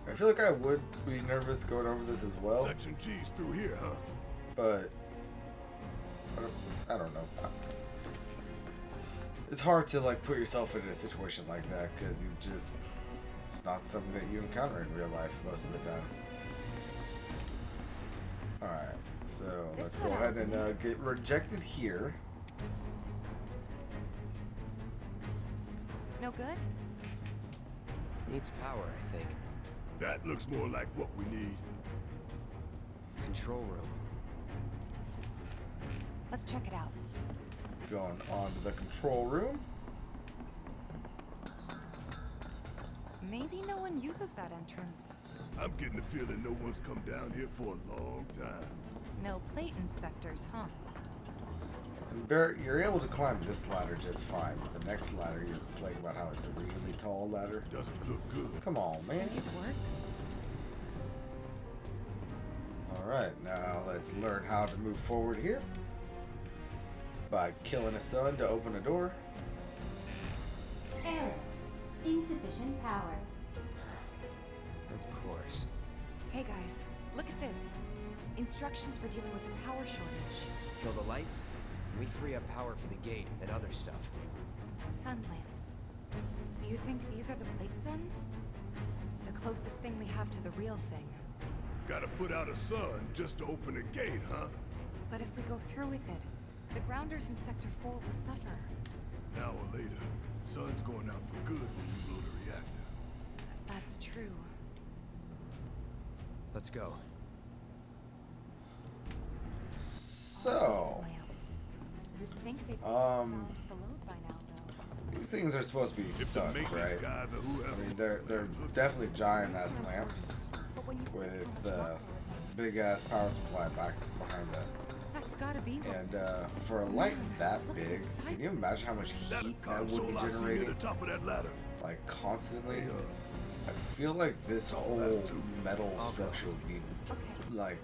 I feel like I would be nervous going over this as well, Section G's through here, huh? but I don't know. It's hard to like put yourself in a situation like that because it's not something that you encounter in real life most of the time. All right, so let's go ahead and get rejected here. No good? Needs power, I think. That looks more like what we need. Control room. Let's check it out. Going on to the control room. Maybe no one uses that entrance. I'm getting the feeling no one's come down here for a long time. No plate inspectors, huh? And Barrett, you're able to climb this ladder just fine, but the next ladder you're complaining about how it's a really tall ladder. Doesn't look good. Come on, man. Think it works? Alright, now let's learn how to move forward here. By killing a son to open a door. Error. Insufficient power. Of course. Hey guys, look at this. Instructions for dealing with a power shortage. Kill the lights, and we free up power for the gate and other stuff. Sun lamps. You think these are the plate suns? The closest thing we have to the real thing. Gotta put out a sun just to open a gate, huh? But if we go through with it, the grounders in Sector 4 will suffer. An hour later, sun's going out for good when we blow the reactor. That's true. Let's go. So, Lamps. You'd think they'd um, balance the load by now, though. these things are supposed to be If the suns, maintenance right? guys or whoever. I mean, they're definitely giant ass lamps But when you with big ass power supply back behind them. that's gotta be what. And for a light that Look at the big, size can you imagine how much That heat that would console be I see near generating? the top of that ladder. Like constantly? Hey, I feel like this all whole that too. metal I'll go. structure would be Okay. like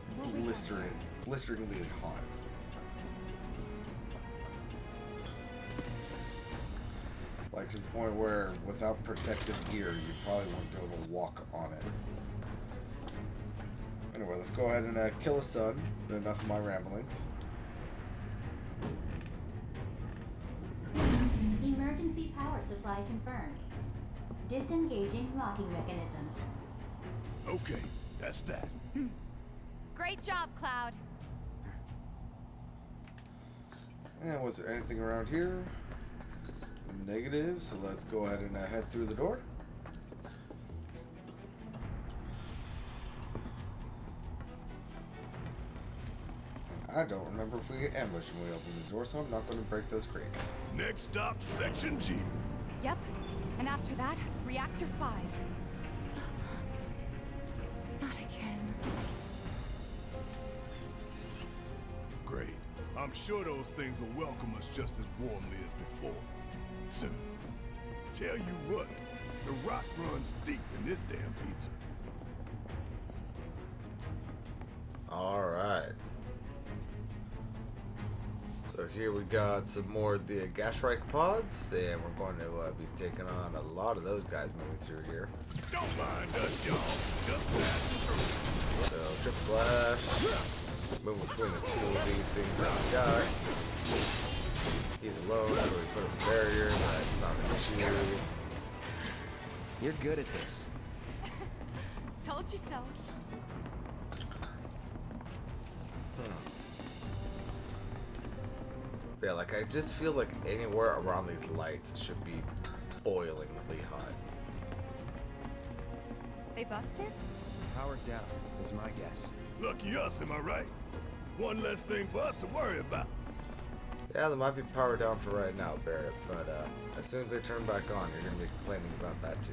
blisteringly hot. Like to the point where without protective gear, you probably wouldn't be able to walk on it. Anyway, let's go ahead and kill a sun. Enough of my ramblings. Emergency power supply confirmed. Disengaging locking mechanisms. Okay, that's that. Great job, Cloud. And was there anything around here? Negative, so let's go ahead and head through the door. I don't remember if we get ambushed when we open this door, so I'm not going to break those crates. Next stop, Section G. Yep. And after that, Reactor 5. Not again. Great. I'm sure those things will welcome us just as warmly as before. So, tell you what, the rock runs deep in this damn pizza. Alright. So here we got some more of the Gashrike pods, and we're going to be taking on a lot of those guys moving through here. Don't mind us, y'all. Just passing through. So, trip slash, move between the two of these things that we got. He's alone, so we put up a barrier, that's not an issue. You're good at this. Told you so. Yeah, like I just feel like anywhere around these lights should be boilingly hot. They busted? Powered down is my guess. Lucky us, am I right? One less thing for us to worry about. Yeah, they might be powered down for right now, Barrett, but as soon as they turn back on, you're going to be complaining about that too.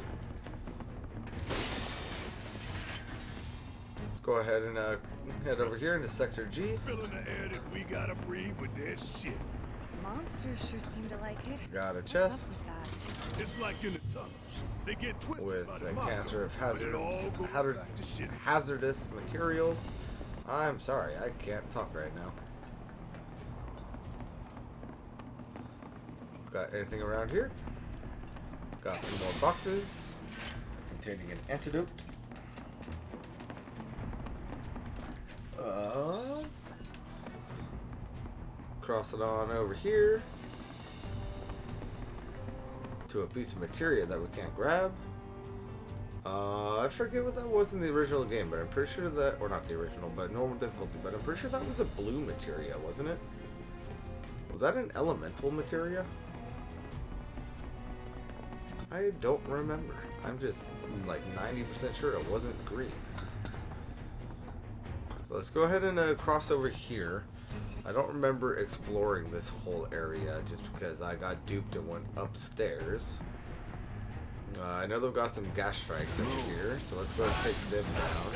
Let's go ahead and head over here into Sector G. Filling the air that we gotta breathe with their shit. Monsters sure seem to like it. Got a What's chest up with that? It's like in the tunnels. They get twisted with by the a Mako, cancer of but it all goes back to shit. hazardous material. I'm sorry, I can't talk right now. Got anything around here? Got some more boxes containing an antidote. Cross it on over here to a piece of materia that we can't grab. I forget what that was in the original game, but I'm pretty sure that, or not the original, but normal difficulty, but I'm pretty sure that was a blue materia, wasn't it? Was that an elemental materia? I don't remember. I'm just like 90% sure it wasn't green. So let's go ahead and cross over here. I don't remember exploring this whole area just because I got duped and went upstairs. I know they've got some gas strikes over here, so let's go ahead and take them down.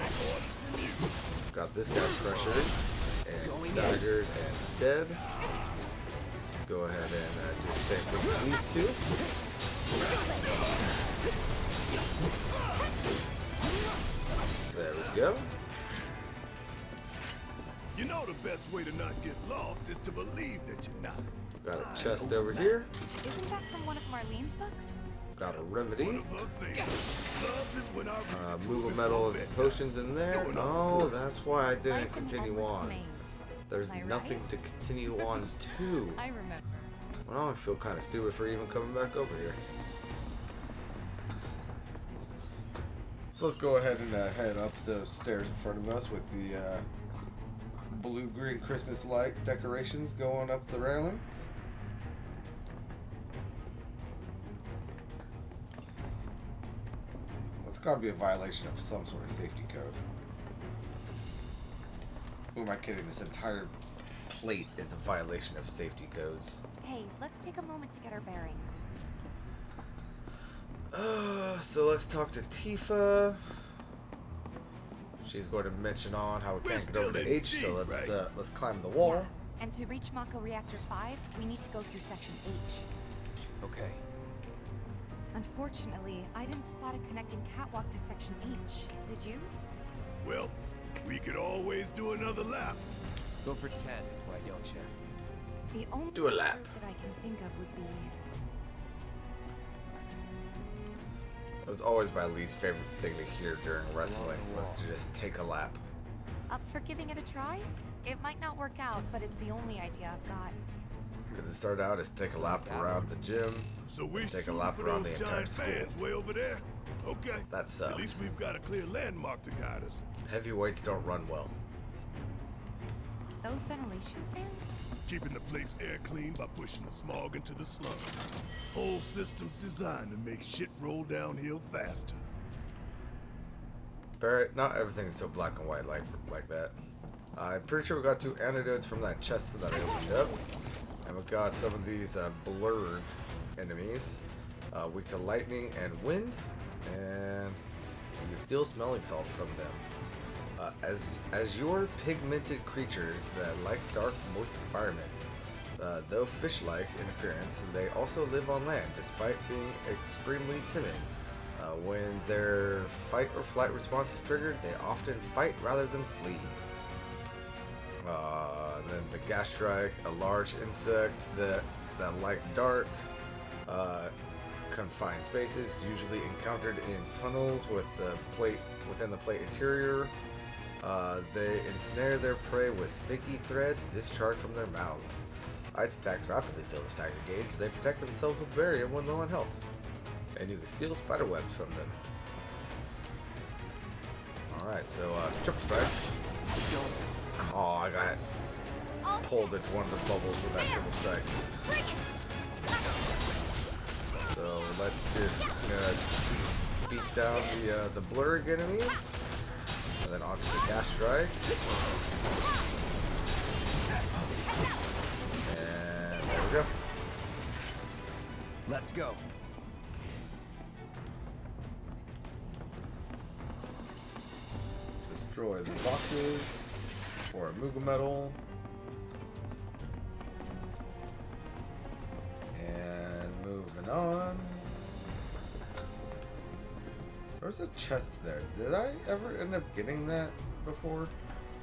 Got this guy pressured and staggered and dead. Let's go ahead and do the same thing with these two. There we go. You know the best way to not get lost is to believe that you're not. Got a chest over here. Isn't that from one of Marlene's books? Got a remedy. One of her things. Loves it when our Move metal and some potions in there. Oh, that's why I didn't Life in continue Endless on. Maze. There's Am I nothing right? to continue on to. I remember. Well, I feel kind of stupid for even coming back over here. So let's go ahead and head up those stairs in front of us with the blue-green Christmas light decorations going up the railings. That's got to be a violation of some sort of safety code. Who am I kidding? This entire plate is a violation of safety codes. Hey, let's take a moment to get our bearings. So let's talk to Tifa. She's going to mention on how we can't get over to H, so let's climb the wall. Yeah. And to reach Mako Reactor 5, we need to go through Section H. Okay. Unfortunately, I didn't spot a connecting catwalk to Section H. Did you? Well, we could always do another lap. Go for 10, why don't you? The only Do a lap. route that I can think of would be... It was always my least favorite thing to hear during wrestling was to just take a lap. Up for giving it a try? It might not work out, but it's the only idea I've got. Because it started out as take a lap around the gym, So we're take a shooting lap for around those the entire giant school. fans way over there. Okay. That sucked. At least we've got a clear landmark to guide us. Heavyweights don't run well. Those ventilation fans? Keeping the plate's air clean by pushing the smog into the slums. Whole system's designed to make shit roll downhill faster. Barrett, not everything is so black and white like that. I'm pretty sure we got 2 antidotes from that chest that I opened up. And we got some of these blurred enemies. Weak to lightning and wind. And you can steal smelling salts from them. As your pigmented creatures that like dark, moist environments, though fish-like in appearance, they also live on land, despite being extremely timid. When their fight or flight response is triggered, they often fight rather than flee. Then the gas strike, a large insect that like dark, confined spaces, usually encountered in tunnels with the plate within the plate interior. They ensnare their prey with sticky threads discharged from their mouths. Ice attacks rapidly fill the stagger gauge. They protect themselves with barrier when low on health. And you can steal spider webs from them. Alright, so triple strike. Oh, I got pulled into one of the bubbles with that triple strike. So let's just beat down the blurred enemies. And then onto the gas strike. And there we go. Let's go. Destroy the boxes for a Muga metal. And moving on. There's a chest there. Did I ever end up getting that before?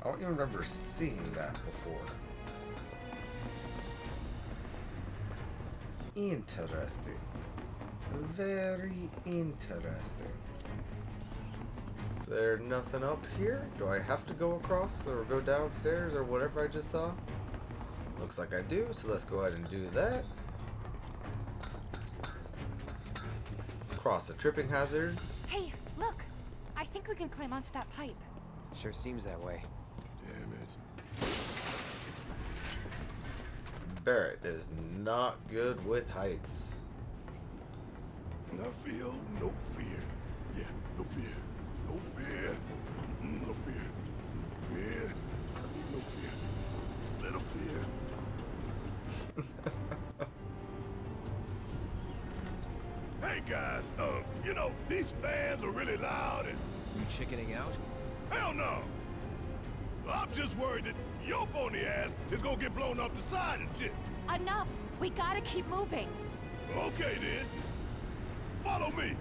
I don't even remember seeing that before. Interesting. Very interesting. Is there nothing up here? Do I have to go across or go downstairs or whatever I just saw? Looks like I do, so let's go ahead and do that. Cross the tripping hazards. Hey, look! I think we can climb onto that pipe. Sure seems that way. Damn it. Barrett is not good with heights. I feel no fear. Yeah, no fear. No fear. No fear. No fear. No fear. Little fear. Hey guys, you know, these fans are really loud and... You chickening out? Hell no! I'm just worried that your pony ass is gonna get blown off the side and shit. Enough! We gotta keep moving. Okay then. Follow me.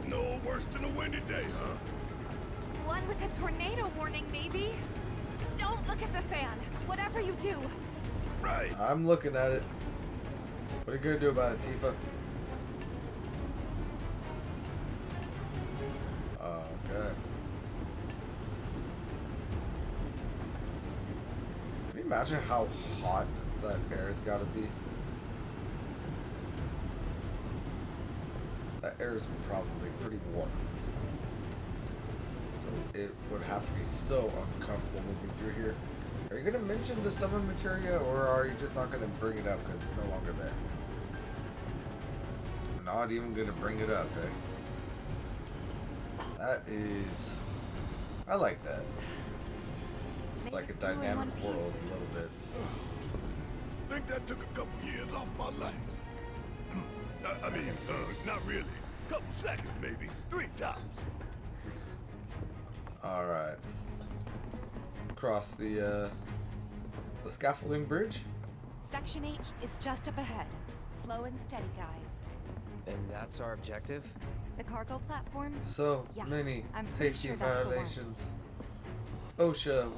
No worse than a windy day, huh? One with a tornado warning, maybe? Don't look at the fan. Whatever you do. Right. I'm looking at it. What are you gonna do about it, Tifa? Okay. Can you imagine how hot that air's gotta be? That air is probably pretty warm. So it would have to be so uncomfortable moving through here. Are you gonna mention the summon materia, or are you just not gonna bring it up because it's no longer there? Not even gonna bring it up, eh? That is... I like that. It's like a dynamic world a little bit. Think that took a couple years off my life. I mean, not really. Couple seconds, maybe. 3 tops. Alright. Cross the scaffolding bridge. Section H is just up ahead. Slow and steady, guys. And that's our objective? The cargo platform? So Yeah, many I'm pretty safety sure that's the one. violations. OSHA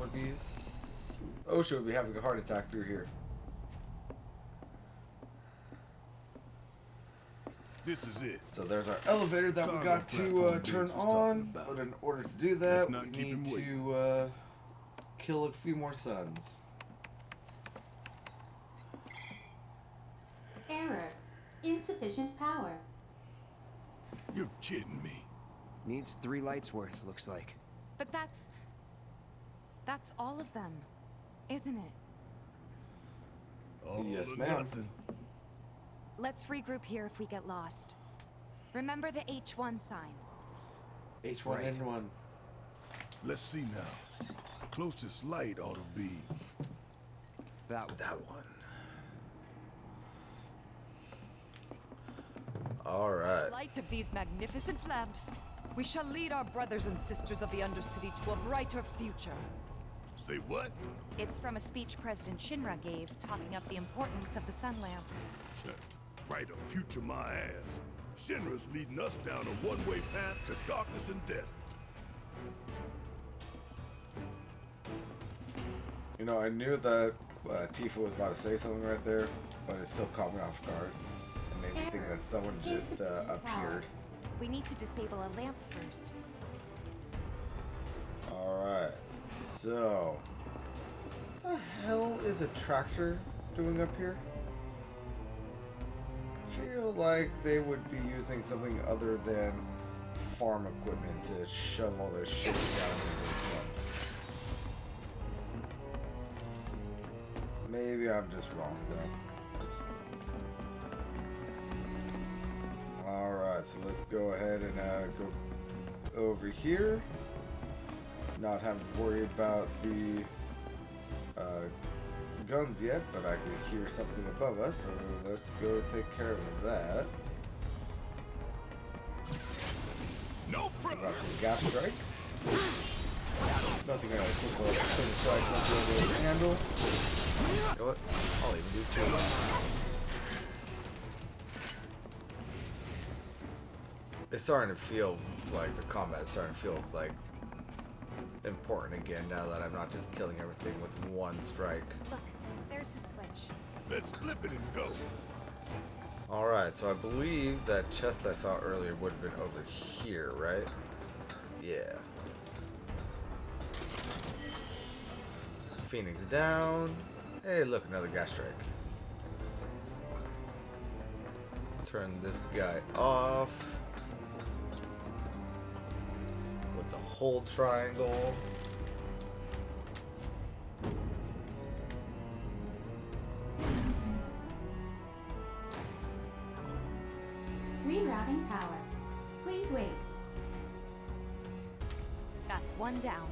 would be having a heart attack through here. This is it. So there's our elevator that we got to turn on, but in order to do that, we need to kill a few more suns. Error. Insufficient power. You're kidding me. Needs 3 lights worth, looks like. But that's all of them, isn't it? All Yes, or ma'am. nothing. Let's regroup here if we get lost. Remember the H1 sign. H1N1. Let's see now. Closest light ought to be... That one. Alright. Light of these magnificent lamps, we shall lead our brothers and sisters of the Undercity to a brighter future. Say what? It's from a speech President Shinra gave, talking up the importance of the sun lamps. Brighter future my ass. Shinra's leading us down a one-way path to darkness and death. You know, I knew that Tifa was about to say something right there, but it still caught me off guard. And made me think that someone just appeared. We need to disable a lamp first. Alright, so... what the hell is a tractor doing up here? I feel like they would be using something other than farm equipment to shove all their shit down into the slums. Maybe I'm just wrong though. Alright, so let's go ahead and go over here. Not having to worry about the guns yet, but I can hear something above us, so let's go take care of that. No problem. Got some gas strikes. Nothing I think will finish strikes won't be able to handle. You know what? I'll even do 2. It's starting to feel like the combat's starting to feel like important again now that I'm not just killing everything with 1 strike. Look, there's the switch. Let's flip it and go. Alright, so I believe that chest I saw earlier would have been over here, right? Yeah. Phoenix down. Hey, look, another gas strike. Turn this guy off. With the whole triangle. Restoring power. Please wait. That's one down.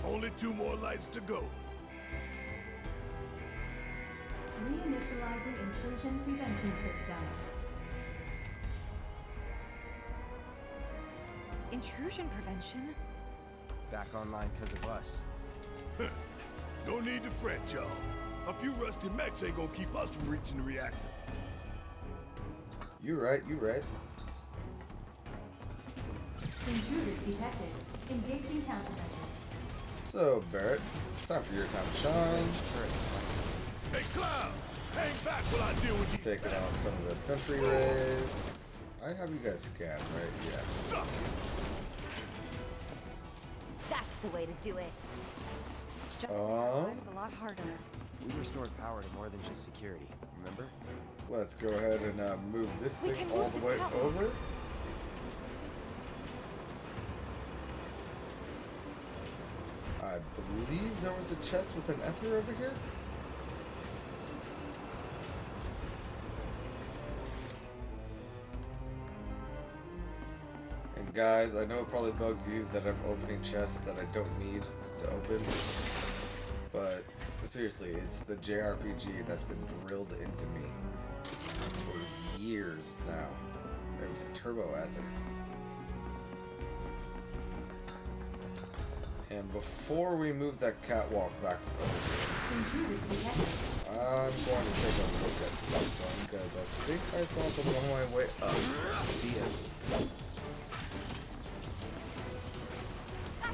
Only 2 more lights to go. Reinitializing intrusion prevention system. Intrusion prevention? Back online because of us. No need to fret, y'all. A few rusty mechs ain't gonna keep us from reaching the reactor. You right, you right. Intruders detected. Engaging countermeasures. So, Barrett, it's time for your time to shine. Hey, Cloud! Hang back while I deal with you. Taking on some of the sentry rays. I have you guys scanned, right? Yeah. Suck it. That's the way to do it. Just made our lives a lot harder. We restored power to more than just security, remember? Let's go ahead and move this We thing can all move the this way catwalk. over. I believe there was a chest with an ether over here. And guys, I know it probably bugs you that I'm opening chests that I don't need to open, but seriously, it's the JRPG that's been drilled into me for years now. It was a turbo ether. And before we move that catwalk back over here, Intruders detected. I'm going to take a look at something because I think I saw something on my way up. See ya.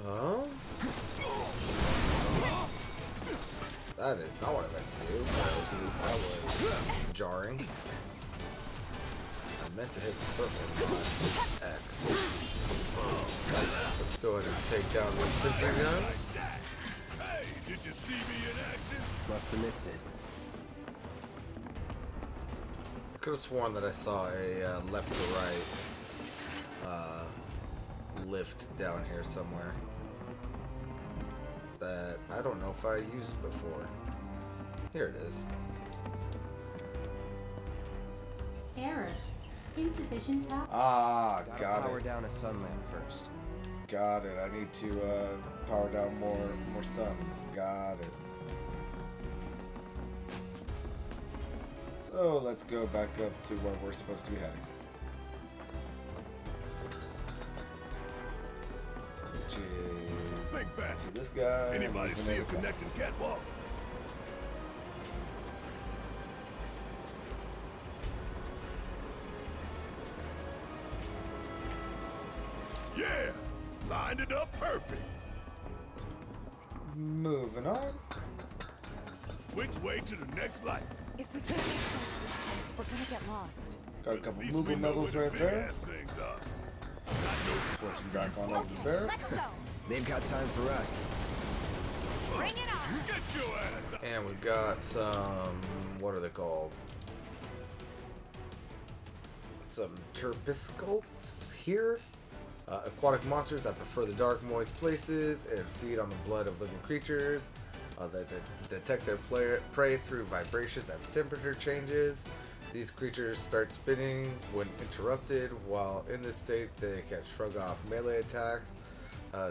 Huh? That is not what I meant to do. That was jarring. I meant to hit circle, not X. Let's go ahead and take down the sentry guns. Hey, did you see me in action? Must have missed it. I could have sworn that I saw a left to right lift down here somewhere that I don't know if I used before. Here it is. Error. Insufficient power. Ah, Gotta got power it. down a sun lamp first. Got it. I need to power down more suns. Got it. So let's go back up to where we're supposed to be heading. Which is Think back. to this guy. Anybody moving see a it across. connecting catwalk? Yeah! Lined it up perfect. Moving on. Which way to the next light? If we can't make sense of this place, we're gonna get lost. Got a At couple least we movement know levels where right the there. big-ass things are. Switching back on over to Barrett. Let's go! They've got time for us. Bring it on! Get your ass up. And we've got some, what are they called? Some terpiscults here. Aquatic monsters that prefer the dark, moist places and feed on the blood of living creatures. They detect their prey through vibrations and temperature changes. These creatures start spinning when interrupted. While in this state, they can shrug off melee attacks.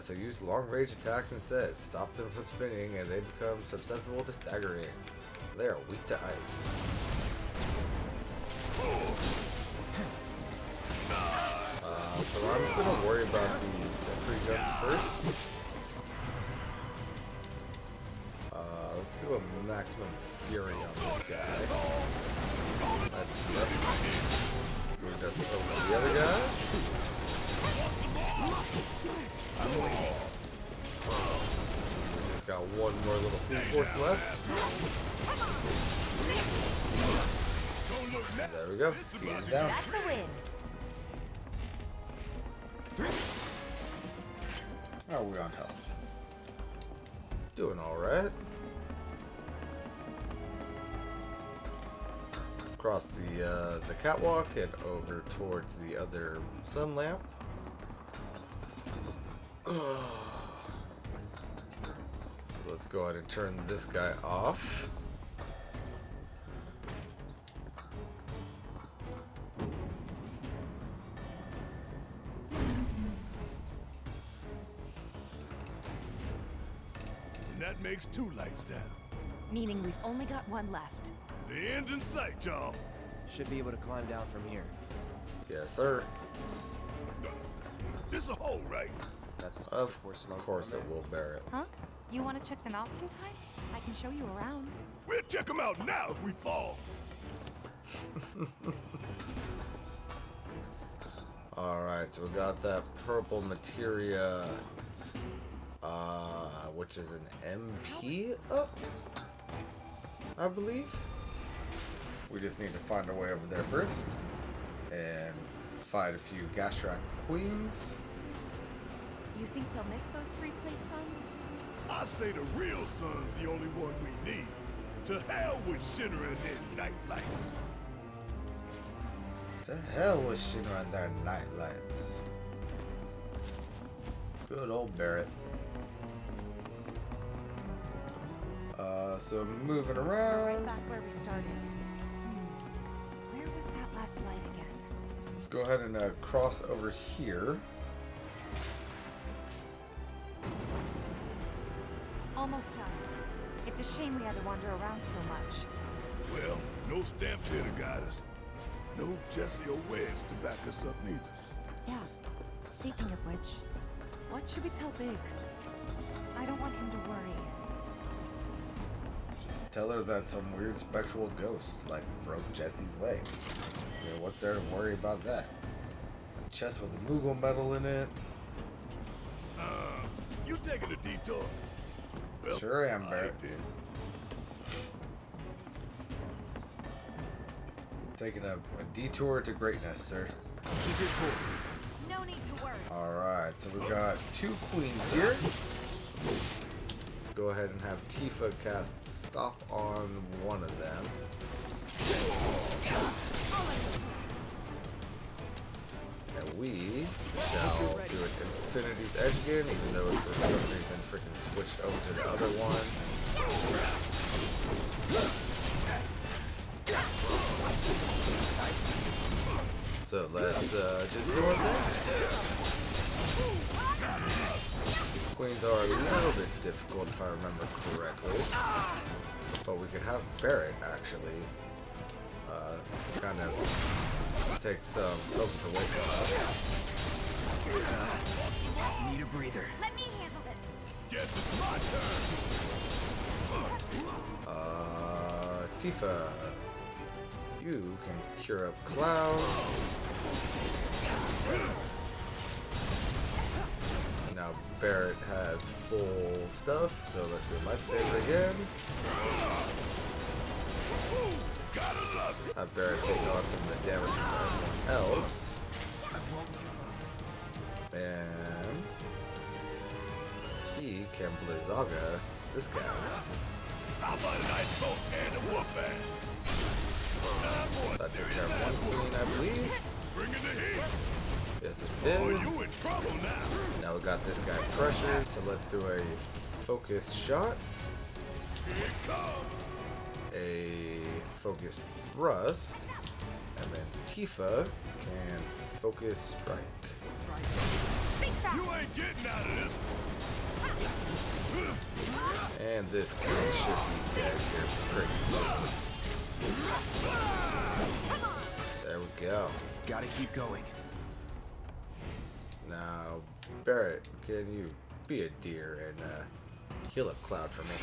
So use long-range attacks instead. Stop them from spinning and they become susceptible to staggering. They are weak to ice. So I'm gonna worry about the sentry guns first. Let's do a maximum fury on this guy. Move us over to the other guys. Just got one more little speed force left. There we go. He's down. That's a win. How are we on health? Doing alright. Across the catwalk and over towards the other sun lamp. So let's go ahead and turn this guy off. And that makes 2 lights down. Meaning we've only got one left. The end's in sight, y'all. Should be able to climb down from here. Yes, sir. This a hole, right? That's Of course it will, Barrett. Huh? You want to check them out sometime? I can show you around. We'll check them out now if we fall. Alright, so we got that purple materia, which is an MP up, I believe. We just need to find our way over there first and fight a few Gastrak queens. You think they'll miss those 3 plate suns? I say the real sun's the only one we need. To hell with shimmering in night lights. The hell was shimmering their night lights? Good old Barrett. So moving around. Right back where we started. Where was that last light again? Let's go ahead and cross over here. Almost done. It's a shame we had to wander around so much. Well, no stamps here to guide us. No Jessie or Wedge to back us up neither. Yeah. Speaking of which, what should we tell Biggs? I don't want him to worry. Just tell her that some weird spectral ghost, like, broke Jessie's leg. Yeah, what's there to worry about that? A chest with a Moogle medal in it. You taking a detour? Well, Sure am, Barrett. then. Taking a detour to greatness, sir. Keep it cool. No need to worry. Alright, so we've got 2 queens here. Let's go ahead and have Tifa cast Stop on one of them. And we shall do an Infinity's Edge again, even though it for some reason freaking switched over to the other one. So let's just go with that. These queens are a little bit difficult if I remember correctly. But we could have Barrett actually kind of take some focus away from us. Need a breather. Let me handle this. Guess it's my turn. Tifa, you can cure up Cloud. Now Barrett has full stuff, so let's do a lifesaver again. Have Barrett take on some of the damage from everyone else. And he can Blizzaga this guy. How about a nice boat and a whooping? That took care of one queen, I believe. Bring in the heat. Yes, it did. Oh, you in trouble now. Now we got this guy pressured, so let's do a focus shot. Here it comes. A focus thrust. And then Tifa can focus strike. You ain't getting out of this. And this queen should be dead here pretty soon. There we go. Gotta keep going. Now, Barrett, can you be a deer and heal up Cloud for me?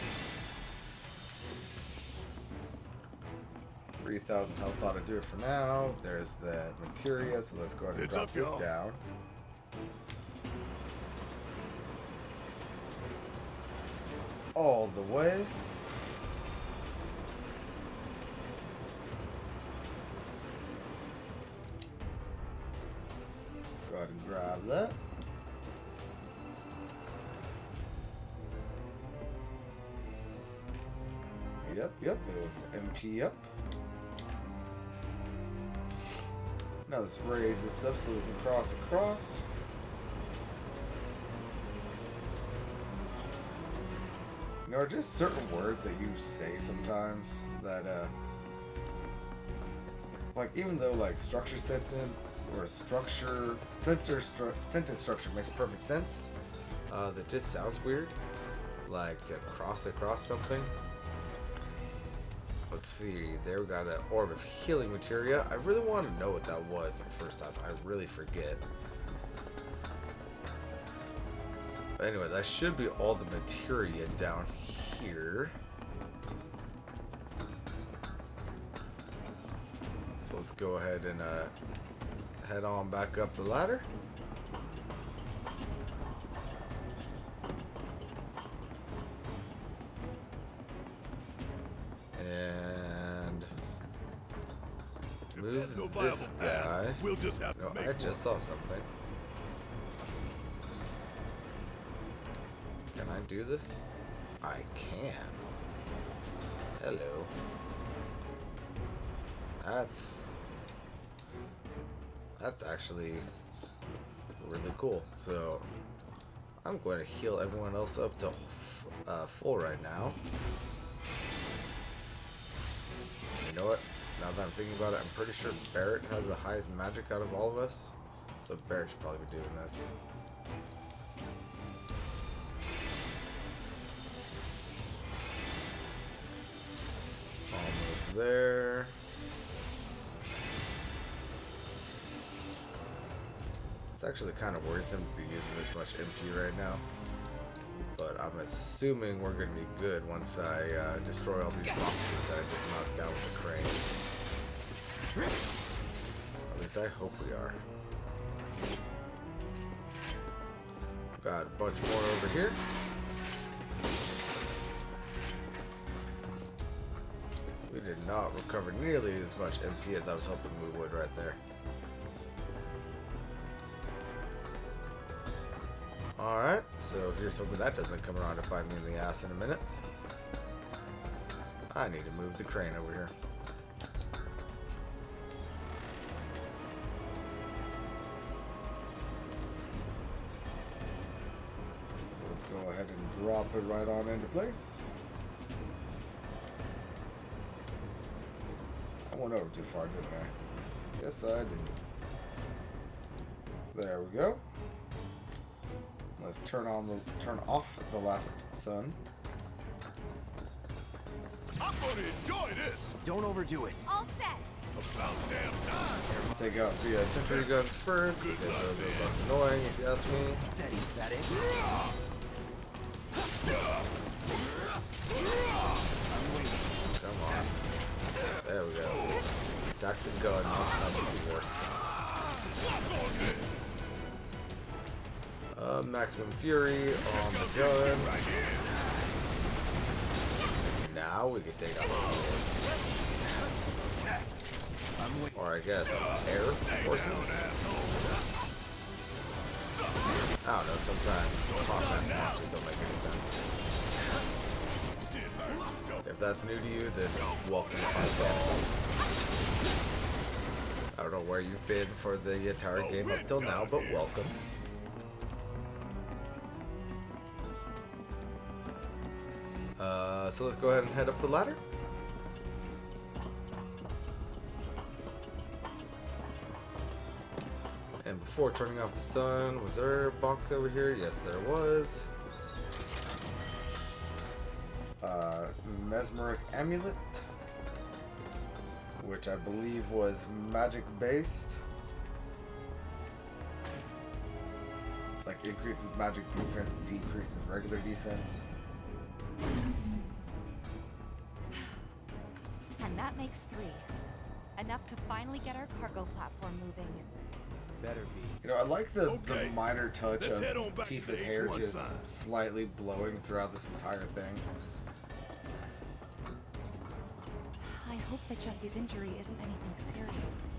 3,000 health ought to do it for now. There's the materia, so let's go ahead and It's drop up, this y'all. down. All the way. Let's go ahead and grab that. Yep, it was MP up. Now let's raise this up so we can cross across. You know, just certain words that you say sometimes that, like, even though, like, structure sentence or sentence structure makes perfect sense, that just sounds weird. like to cross across something. Let's see, there we got an orb of healing materia. I really want to know what that was the first time. I really forget. But anyway, that should be all the materia down here. So let's go ahead and head on back up the ladder. And move this guy. We'll just have to make I just saw something. Can I do this? I can. Hello. That's actually really cool. So I'm going to heal everyone else up to full right now. You know what? Now that I'm thinking about it, I'm pretty sure Barrett has the highest magic out of all of us. So Barrett should probably be doing this. Almost there. It's actually kind of worrisome to be using this much MP right now. But I'm assuming we're going to be good once I destroy all these boxes that I just knocked down with the crane. At least I hope we are. Got a bunch more over here. We did not recover nearly as much MP as I was hoping we would right there. Alright, so here's hoping that doesn't come around to bite me in the ass in a minute. I need to move the crane over here. So let's go ahead and drop it right on into place. I went over too far, didn't I? Yes, I did. There we go. Let's turn off the last sun. I'm gonna enjoy this. Don't overdo it. All set. About damn time. Take out the sentry guns first because those are the most annoying, if you ask me. Steady, that it? Come on. There we go. Attack the gun. That makes it worse. Maximum fury on the gun. Now we can take out the sword. Or I guess air forces. I don't know, sometimes Final Fantasy monsters don't make any sense. If that's new to you, then welcome to Final Fantasy. I don't know where you've been for the entire game up till now, but welcome. So let's go ahead and head up the ladder. And before turning off the sun, was there a box over here? Yes, there was. Mesmeric Amulet, which I believe was magic based. Like increases magic defense, decreases regular defense. And that makes 3. Enough to finally get our cargo platform moving. Better be. You know, I like the Okay, minor touch let's of head on back to Tifa's the hair H1 just sign. slightly blowing throughout this entire thing. I hope that Jessie's injury isn't anything serious.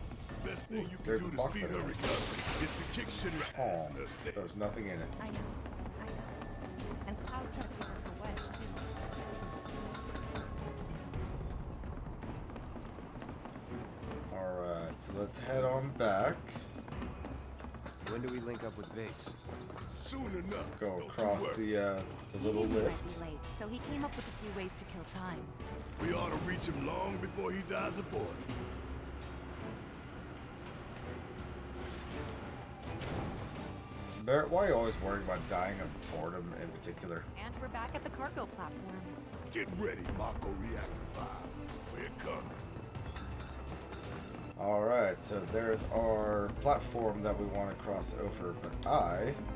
Best thing you There's can a do to box speed in her this. recovery is to kick Shinra's Oh, ass in her state. there's nothing in it. I know. And Cloud's got a cover for Wedge, too. Alright, so let's head on back. When do we link up with Bates? Soon enough. Go don't you across worry. the He little knew we might lift. be late, so he came up with a few ways to kill time. We ought to reach him long before he dies aboard. Barrett, why are you always worrying about dying of boredom in particular? And we're back at the cargo platform. Get ready, Mako Reactor 5. We're coming. Alright, so there's our platform that we want to cross over, but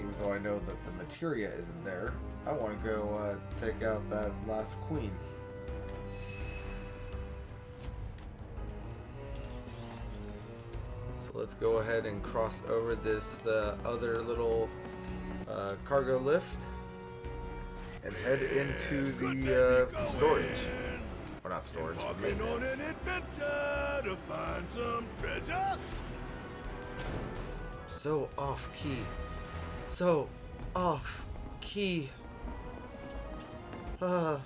even though I know that the materia isn't there, I want to go take out that last queen. So let's go ahead and cross over this other little cargo lift and head into the storage. Or not storage, but Embarking on maintenance. an adventure to find some treasure. So off key. So off key. Alright,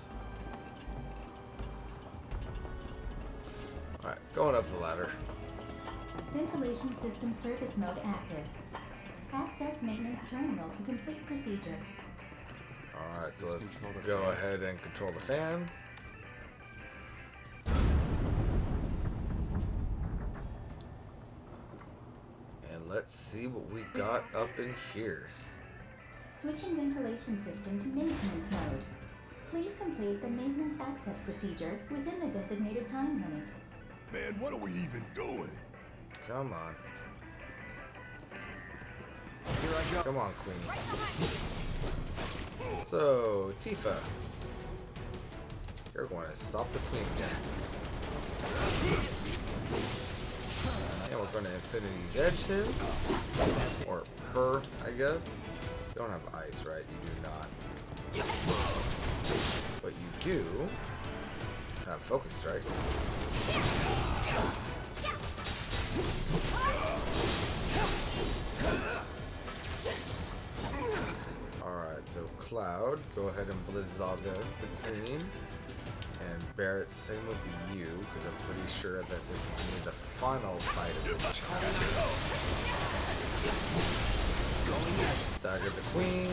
going up the ladder. Ventilation system service mode active. Access maintenance terminal to complete procedure. Alright, so Let's let's control the go fans. ahead and control the fan. And let's see what we got up in here. Switching ventilation system to maintenance mode. Please complete the maintenance access procedure within the designated time limit. Man, what are we even doing? Come on. Here I go. Come on, Queen. So, Tifa. You're going to stop the Queen again. And we're going to Infinity's Edge him. Or her, I guess. You don't have ice, right? You do not. But you do have Focus Strike. Alright, so Cloud, go ahead and Blizzaga the Queen. And Barrett, same with you, because I'm pretty sure that this is going to be the final fight of this chapter. Stagger the Queen.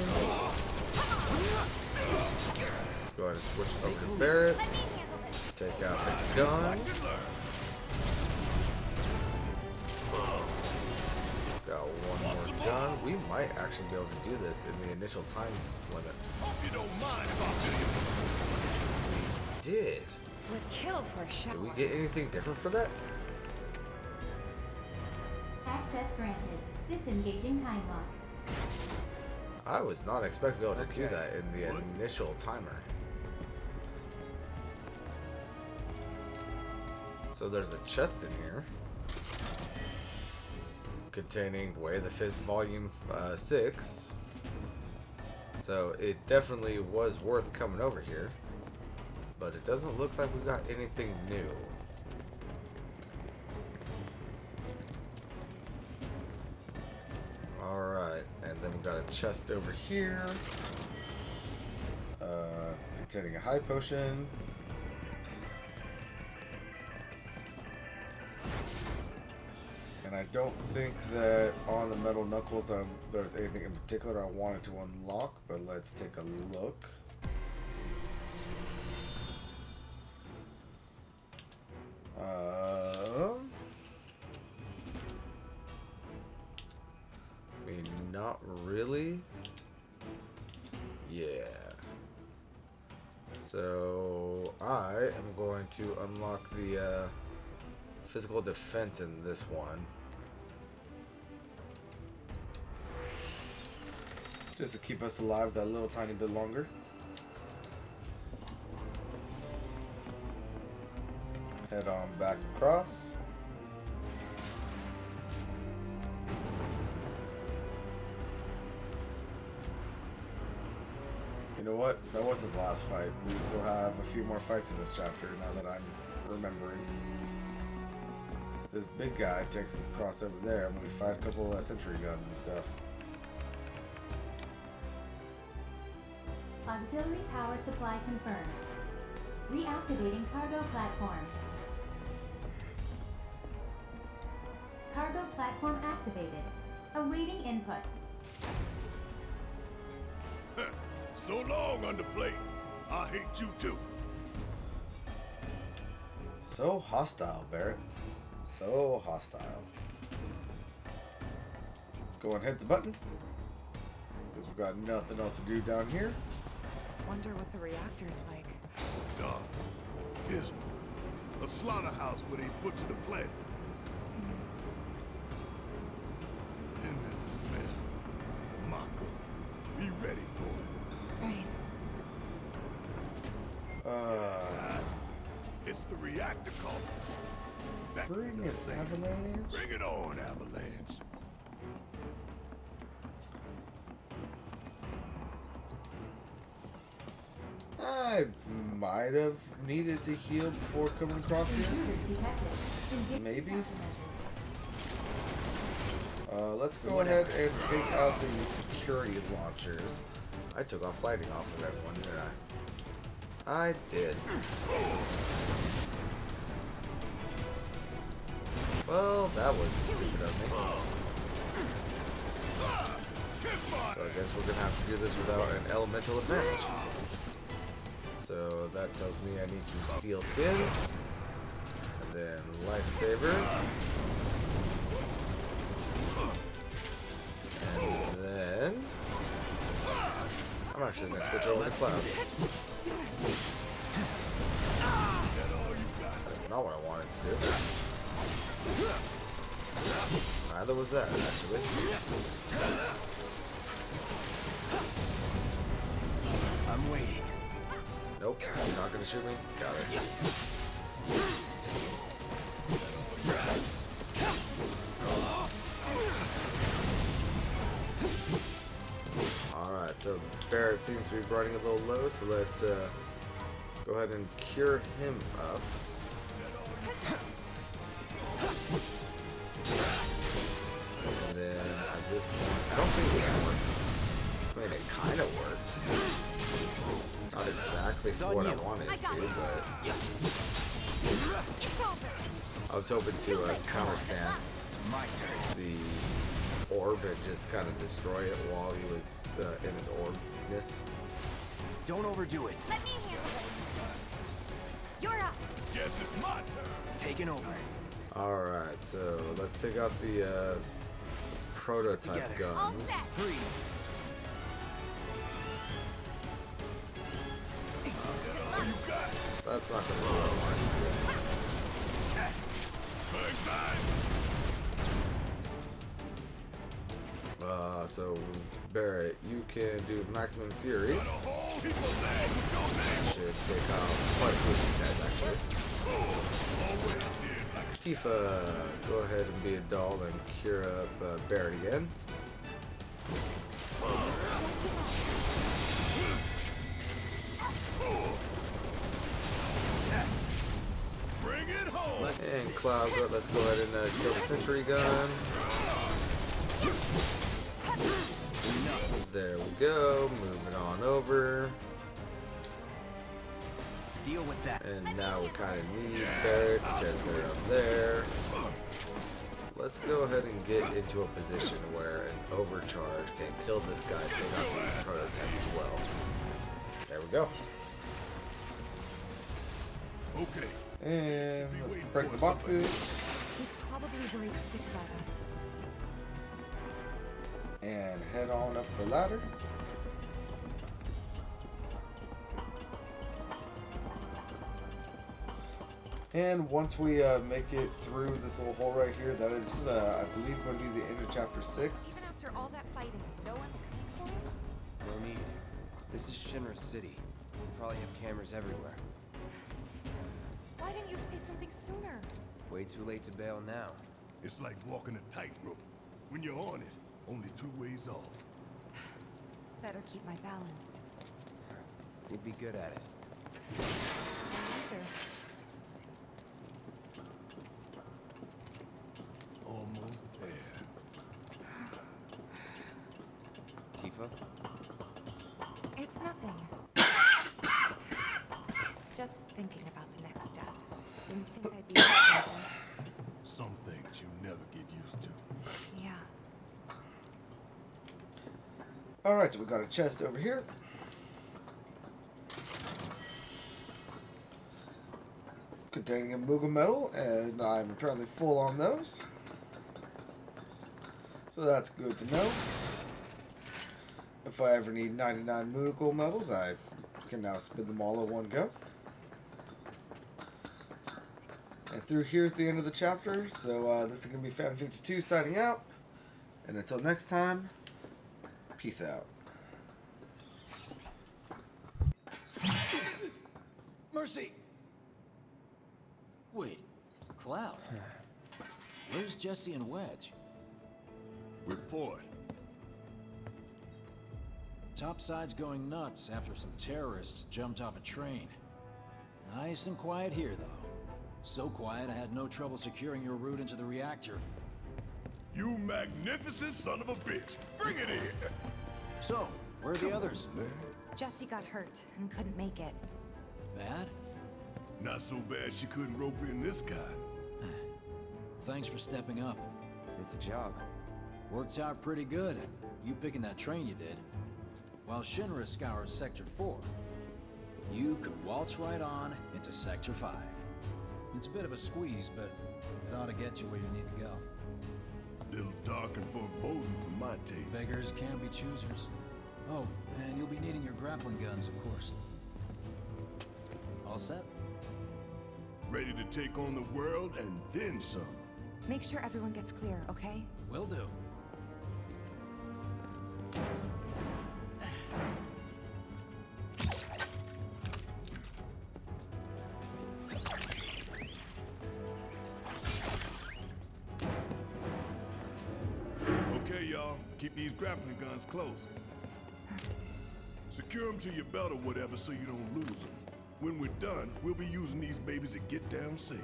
Let's go ahead and switch over to Barrett. Take out the gun. Got one more gun. We might actually be able to do this in the initial time limit. Hope you don't mind if I Did. Would kill for a shower. Did we get anything different for that? Access granted. Disengaging time lock. I was not expecting to be able to do that in the initial timer. So there's a chest in here containing Way of the Fist Volume 6. So it definitely was worth coming over here. But it doesn't look like we got anything new. Alright, and then we got a chest over here. Containing a high potion. And I don't think that on the metal knuckles there's anything in particular I wanted to unlock, but let's take a look. I mean, not really. Yeah. So I am going to unlock the physical defense in this one. Just to keep us alive that little tiny bit longer. Head on back across. You know what? That wasn't the last fight. We still have a few more fights in this chapter now that I'm remembering. This big guy takes us across over there and we fight a couple of sentry guns and stuff. Auxiliary power supply confirmed. Reactivating cargo platform. Cargo platform activated. Awaiting input. So long, underplate. I hate you too. So hostile, Barrett. So hostile. Let's go and hit the button. Because we've got nothing else to do down here. Wonder what the reactor's like. Dark, dismal. A slaughterhouse where they butcher the planet. Then there's the smell. The Mako. Be ready for it. Right. It's the reactor complex. Back Bring in it, the sand. Avalanche. Bring it on, Avalanche. I might have needed to heal before coming across here. Maybe. Let's go ahead and take out the security launchers. I took off lighting off of everyone, didn't I? I did. Well, that was stupid of me. So I guess we're gonna have to do this without an elemental advantage. So that tells me I need to steal skin. And then lifesaver. And then I'm actually gonna switch over to cloud. That's not what I wanted to do. Neither was that, actually. I'm waiting. Nope, you're not gonna shoot me. Got it. Alright, so Barrett seems to be running a little low, so let's go ahead and cure him up. And then at this point, I don't think it worked. I mean, it kind of worked. Not exactly what I wanted to, but I was hoping to counterstance the orb and just kind of destroy it while he was in his orbness. Don't overdo it. Let me handle it. You're up. Yes, it's my turn. Taking over. Alright, so let's take out the prototype Together. All guns. set. Freeze. That's not gonna be what I wanted to do. So Barrett, you can do maximum fury. Should take out quite a few of these guys actually. Tifa, go ahead and be a doll and cure up Barrett again. Bring it home. And Cloud, let's go ahead and kill the sentry gun. There we go. Moving on over. Deal with that. And now we kind of need Barrett because they're up there. Let's go ahead and get into a position where an overcharge can kill this guy, take out the prototype as well. There we go. Okay. And let's break the boxes. He's probably worried sick about us. And head on up the ladder. And once we make it through this little hole right here, that is, I believe, going to be the end of chapter 6. Even after all that fighting, no one's coming for us? No need. This is Shinra City. We probably have cameras everywhere. Why didn't you say something sooner? Way too late to bail now. It's like walking a tightrope. When you're on it, only 2 ways off. Better keep my balance. You'd be good at it. Either. Almost there. Tifa? It's nothing. Just thinking about the next step. Didn't think I'd be able to do this. Some things you never get used to. Yeah. Alright, so we got a chest over here. Containing a Muga metal, and I'm apparently full on those. So that's good to know. If I ever need 99 miracle medals, I can now spin them all in one go. And through here's the end of the chapter. So this is going to be Fan 52 signing out. And until next time, peace out. Mercy! Wait, Cloud. Where's Jessie and Wedge? Report. Topside's going nuts after some terrorists jumped off a train. Nice and quiet here, though. So quiet I had no trouble securing your route into the reactor. You magnificent son of a bitch! Bring it in! So, where are the others? Man. Jessie got hurt and couldn't make it. Bad? Not so bad she couldn't rope in this guy. Thanks for stepping up. It's a job. Worked out pretty good. You picking that train you did. While Shinra scours Sector 4, you could waltz right on into Sector 5. It's a bit of a squeeze, but it ought to get you where you need to go. Little dark and foreboding for my taste. Beggars can be choosers. Oh, and you'll be needing your grappling guns, of course. All set? Ready to take on the world and then some. Make sure everyone gets clear, okay? Will do. Okay, y'all. Keep these grappling guns close. Secure them to your belt or whatever so you don't lose them. When we're done, we'll be using these babies to get down safe.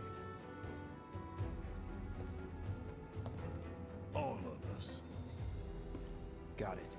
All of us. Got it.